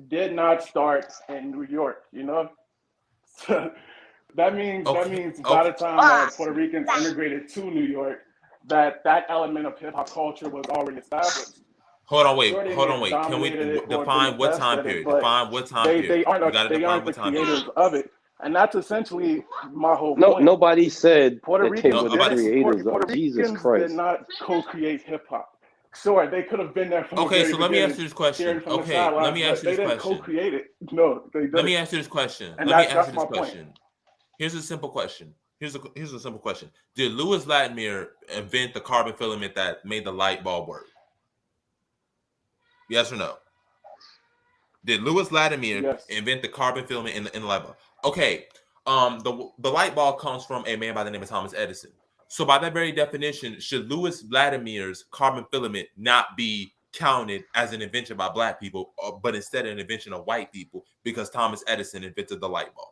did not start in New York. So that means Okay, by the okay. time that Puerto Ricans immigrated to New York, that element of hip hop culture was already established. Sure, they may Hold on, have wait. Can we dominated it or been the define what best time at it, period? but Define what time period. We got to they define aren't the what time period. creators of it, and that's essentially my whole No, point. nobody said Puerto that they No, were Ricans the about didn't. creators Puerto of Jesus Ricans did Christ. not co-create hip hop. Sure, they could have been there from the okay. very So let me ask beginning, you this question. cheering from the Okay, let sidelines, me ask but you they this didn't question. co-create it. No, they Let didn't, me ask you this question. and Let me ask you that's this my point. question. Here's a simple question. Here's a simple question. Did Louis Latimer invent the carbon filament that made the light bulb work? Yes or no? Did Louis Latimer Yes. invent the carbon filament in the light bulb? Okay. The light bulb comes from a man by the name of Thomas Edison. So by that very definition, should Louis Latimer's carbon filament not be counted as an invention by black people, but instead an invention of white people because Thomas Edison invented the light bulb?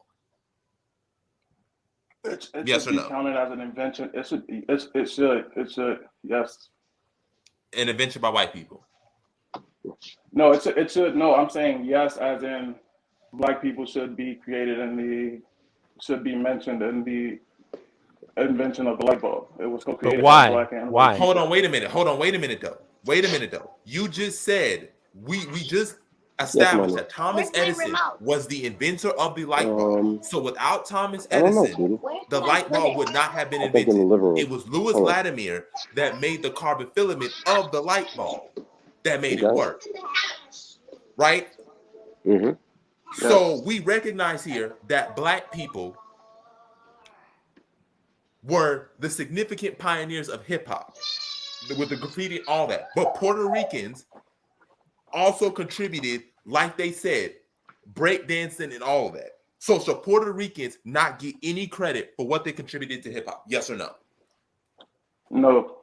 It Yes should or be no? counted as an invention. It should. Yes. An invention by white people. No, it should. No, I'm saying yes, as in black people should be created in should be mentioned in the invention of the light bulb. It was But co-created by why? black and white Why? Hold on, people. wait a minute. Hold on, wait a minute though. Wait a minute though. You just said we just Yes, established mommy. that Thomas Edison was the inventor of the light bulb. So without Thomas I don't know, Edison, sweetie. the light bulb would not have been I think in the invented. living room. It was Louis Hold on. Latimer that made the carbon filament of the light bulb that made You it got work. Right? Mm-hmm. So we recognize here that black people were the significant pioneers of hip hop with the graffiti, all that. But Puerto Ricans also contributed, like they said, breakdancing and all of that. So should Puerto Ricans not get any credit for what they contributed to hip hop? Yes or no? No.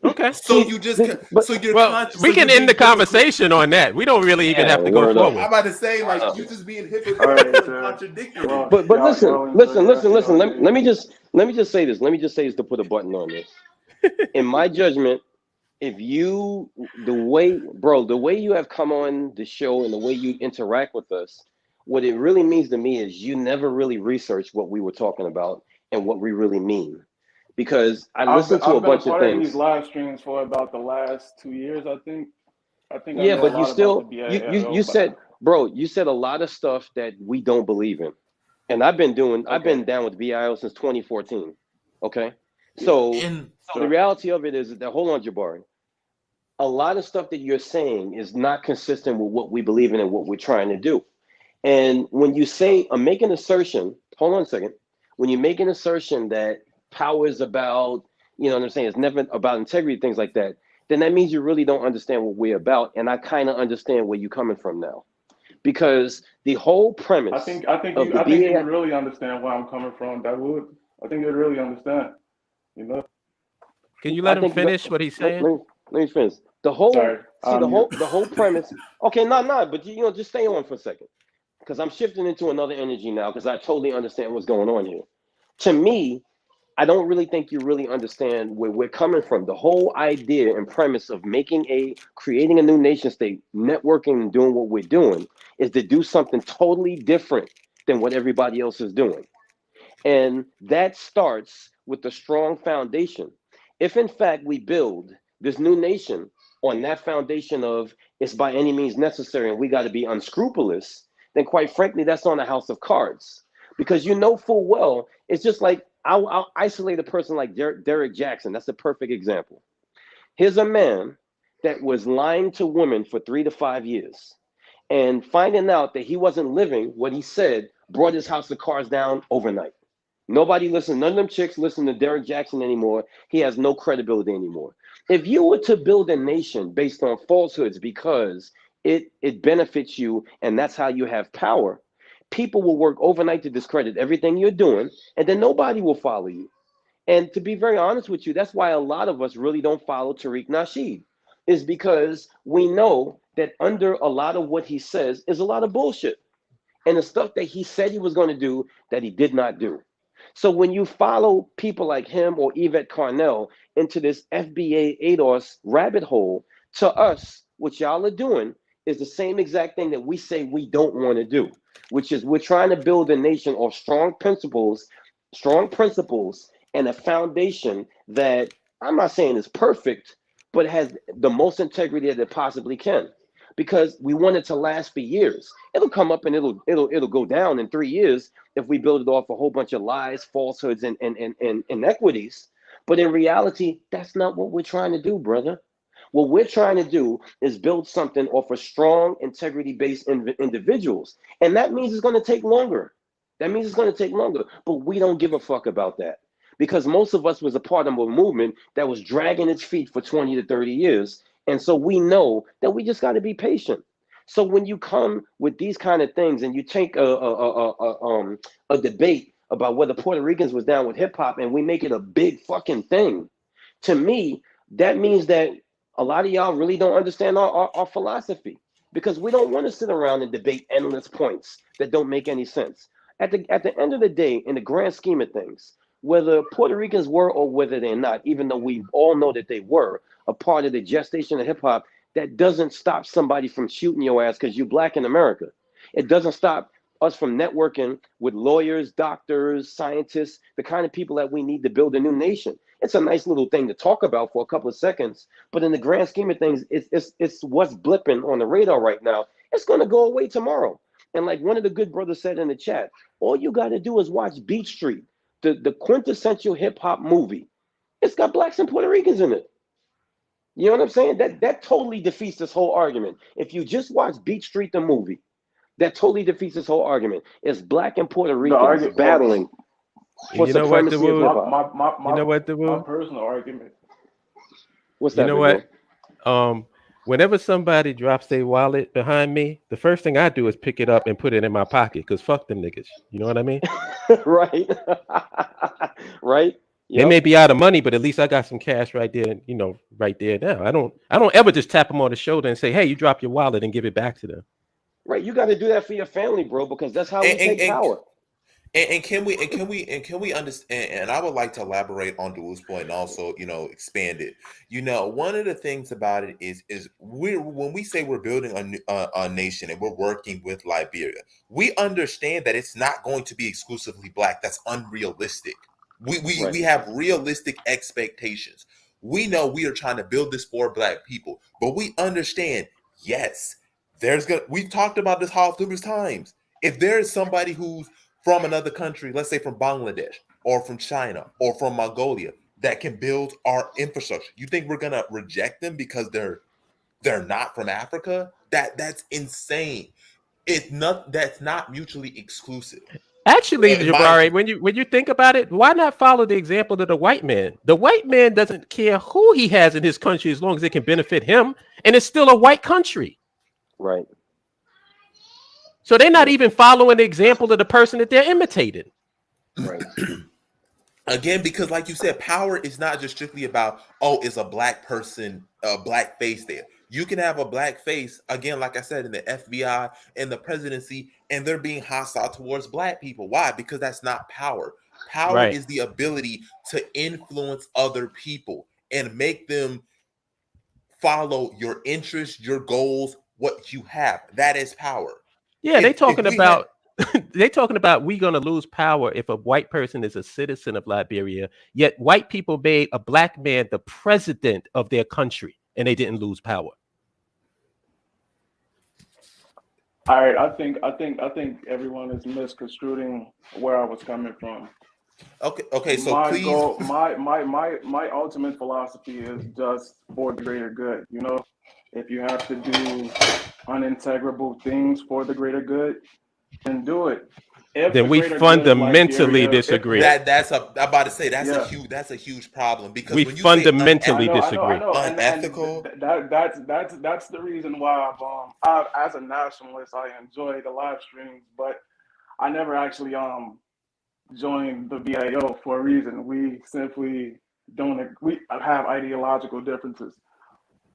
Okay. So See, you just but so you're Well, conscious. we can end the conversation on that. We don't really even yeah, have to go word up. I'm forward. about to say like you just being All hypocritical right, and contradictory. well, But listen. enjoy the rest of y'all Let day. me just say this. Let me just say this to put a button on this. In my judgment, if you the way you have come on the show and the way you interact with us, what it really means to me is you never really researched what we were talking about and what we really mean. Because I listened to a I've been a bunch of part of these things. live streams for about the last 2 years, I think. I think I Yeah, know a but you lot about the still BALO, you said, but bro, you said a lot of stuff that we don't believe in. And I've okay, been down with BIO since 2014. Okay. yeah, So And the sure. reality of it is that hold on, Jabari. A lot of stuff that you're saying is not consistent with what we believe in and what we're trying to do. And when you say make an assertion, hold on a second. When you make an assertion that power is about, you know what I'm saying, it's never about integrity, things like that, then that means you really don't understand what we're about. And I kind of understand where you're coming from now. Because the whole premise of the I think you BA, would really understand where I'm coming from. That would. I think you'd really understand. You know. Can you I let him think finish what he's saying? let me finish. The whole Sorry, see mute. the whole premise. Okay, but just stay on for a second because I'm shifting into another energy now because I totally understand what's going on here. To me, I don't really think you really understand where we're coming from. The whole idea and premise of creating a new nation state, networking and doing what we're doing is to do something totally different than what everybody else is doing. And that starts with a strong foundation. If in fact we build this new nation on that foundation of it's by any means necessary and we got to be unscrupulous, then quite frankly, that's on a house of cards. Because you know full well, it's just like I'll isolate a person like Derek Jackson. That's a perfect example. Here's a man that was lying to women for 3 to 5 years, and finding out that he wasn't living what he said brought his house of cards down overnight. Nobody listens. None of them chicks listen to Derek Jackson anymore. He has no credibility anymore. If you were to build a nation based on falsehoods because it benefits you and that's how you have power, people will work overnight to discredit everything you're doing, and then nobody will follow you. And to be very honest with you, that's why a lot of us really don't follow Tariq Nasheed, is because we know that under a lot of what he says is a lot of bullshit. And the stuff that he said he was going to do that he did not do. So when you follow people like him or Yvette Carnell into this FBA ADOS rabbit hole, to us, what y'all are doing is the same exact thing that we say we don't want to do, which is we're trying to build a nation of strong principles, and a foundation that I'm not saying is perfect, but has the most integrity that it possibly can. Because we want it to last for years. It'll come up and it'll go down in 3 years if we build it off a whole bunch of lies, falsehoods, and inequities. But in reality, that's not what we're trying to do, brother. What we're trying to do is build something off of strong, integrity-based individuals. And that means it's going to take longer. That means it's going to take longer. But we don't give a fuck about that. Because most of us was a part of a movement that was dragging its feet for 20 to 30 years. And so we know that we just got to be patient. So when you come with these kind of things and you take a debate about whether Puerto Ricans was down with hip hop and we make it a big fucking thing, to me, that means that a lot of y'all really don't understand our philosophy, because we don't want to sit around and debate endless points that don't make any sense. At the end of the day, in the grand scheme of things, whether Puerto Ricans were or whether they're not, even though we all know that they were a part of the gestation of hip hop, that doesn't stop somebody from shooting your ass because you're black in America. It doesn't stop us from networking with lawyers, doctors, scientists, the kind of people that we need to build a new nation. It's a nice little thing to talk about for a couple of seconds, but in the grand scheme of things, it's what's blipping on the radar right now. It's going to go away tomorrow. And like one of the good brothers said in the chat, all you got to do is watch Beat Street, the quintessential hip hop movie. It's got blacks and Puerto Ricans in it. You know what I'm saying? That totally defeats this whole argument. If you just watch Beat Street the movie, that totally defeats this whole argument. It's black and Puerto Ricans battling for You know what, supremacy of hip Dawood? hop. You know what, My Dawood? personal argument. What's You that, know big what? Whenever somebody drops their wallet behind me, the first thing I do is pick it up and put it in my pocket, because fuck them niggas. You know what I mean? bro? Right. Right. They Yep. may be out of money, but at least I got some cash right there, right there now. I don't ever just tap them on the shoulder and say, "Hey, you drop your wallet," and give it back to them. Right. You got to do that for your family, bro, because that's how we And take power. can we understand? And I would like to elaborate on Dewu's point and also, expand it. One of the things about it is when we say we're building a nation and we're working with Liberia, we understand that it's not going to be exclusively black. That's unrealistic. We have realistic expectations. We know we are trying to build this for black people, but we understand, yes, we've talked about this how numerous times. If there is somebody who's from another country, let's say from Bangladesh or from China or from Mongolia, that can build our infrastructure, you think we're gonna reject them because they're not from Africa? That's insane. That's not mutually exclusive. Actually, Mind Jabari, you, when you think about it, why not follow the example of the white man? The white man doesn't care who he has in his country as long as it can benefit him, and it's still a white country. Right. So they're not even following the example of the person that they're imitating. Right. again, because like you said, power is not just strictly about, oh, is a black person, a black face there. You can have a black face, again, like I said, in the FBI and the presidency, and they're being hostile towards black people. Why? Because that's not power. Power Right. is the ability to influence other people and make them follow your interests, your goals, what you have. That is power. Yeah, If we had they talking about we gonna lose power if a white person is a citizen of Liberia. Yet white people made a black man the president of their country, and they didn't lose power. All right, I think everyone is misconstruing where I was coming from. Okay. So My please, goal, my ultimate philosophy is just for the greater good. You know, if you have to do unintegrable things for the greater good, then do it. If Then the we greater good of fundamentally Liberia, disagree. I'm about to say yeah, that's a huge problem because We when you say fundamentally I disagree. know, and unethical, that's the reason why I, as a nationalist, I enjoy the live streams, but I never actually joined the BAO for a reason. We simply don't we have ideological differences.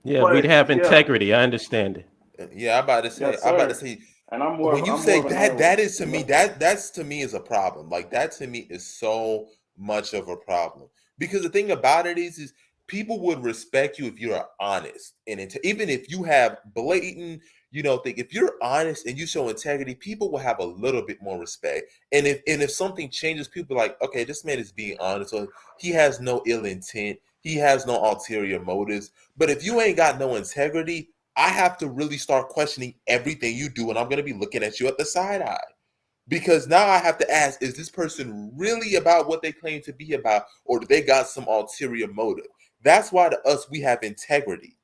Yeah, we'd But have yeah, integrity. I understand it. yeah, yes, I'm about to sir. say And when you I'm more say of a that, nihilist, is to you me know. that's to me is a problem. Like that to me is so much of a problem because the thing about it is people would respect you if you're honest and even if you have blatant, thing. If you're honest and you show integrity, people will have a little bit more respect. And if something changes, people are like, okay, this man is being honest, or he has no ill intent, he has no ulterior motives. But if you ain't got no integrity, I have to really start questioning everything you do, and I'm going to be looking at you at the side eye because now I have to ask: is this person really about what they claim to be about, or do they got some ulterior motive? That's why to us we have integrity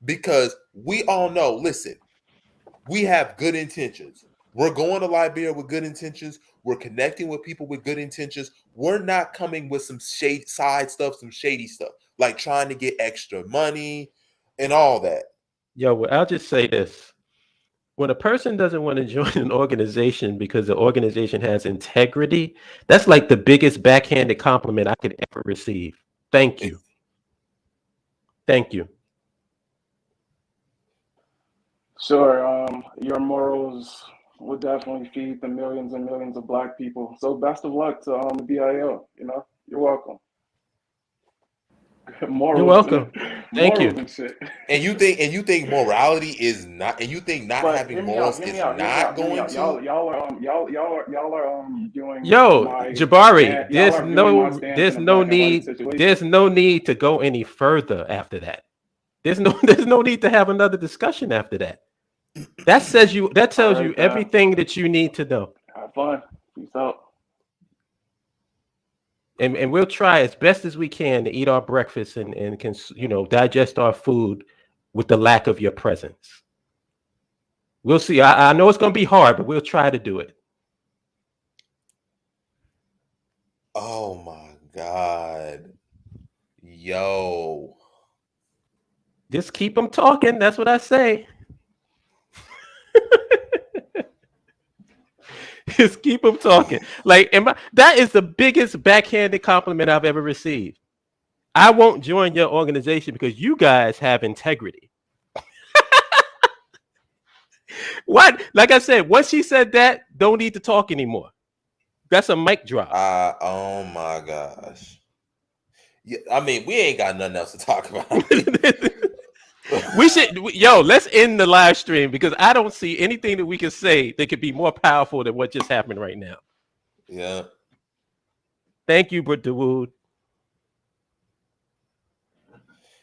because we all know. Listen, we have good intentions. We're going to Liberia with good intentions. We're connecting with people with good intentions. We're not coming with some shade side stuff, some shady stuff, like trying to get extra money and all that. Yo, well, I'll just say this. When a person doesn't want to join an organization because the organization has integrity, that's like the biggest backhanded compliment I could ever receive. Thank you. Thank you. Sure, your morals would definitely feed the millions and millions of black people. So best of luck to the BIO. You know, you're welcome. You're morals, welcome. Thank morals you. and shit. And you think morality is not, and you think not But having morals is not hear me going out. to. Y'all are doing Yo, my Jabari, y'all are viewing my stance in a black and white situation. there's no need to go any further after that. There's no need to have another discussion after that. That All tells you right, then. everything that you need to know. Have fun. Peace out. And we'll try as best as we can to eat our breakfast and can, digest our food with the lack of your presence. We'll see. I know it's going to be hard, but we'll try to do it. Oh my God. Yo. Just keep them talking. That's what I say. Just keep them talking. Like, that is the biggest backhanded compliment I've ever received. I won't join your organization because you guys have integrity. What? Like I said, once she said that, don't need to talk anymore. That's a mic drop. Oh my gosh. Yeah, I mean, we ain't got nothing else to talk about. Let's end the live stream because I don't see anything that we can say that could be more powerful than what just happened right now. Yeah. Thank you, Brother Wood.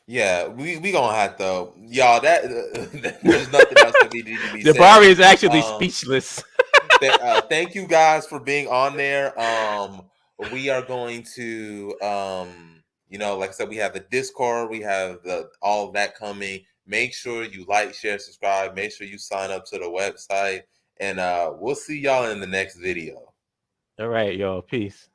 Yeah, we gonna have to, y'all. That there's nothing else that we need to be Jabari said. is actually Um, speechless. thank you guys for being on there. We are going to, like I said, we have the Discord, we have all of that coming. Make sure you like, share, subscribe. Make sure you sign up to the website, and we'll see y'all in the next video. All right, y'all. Peace.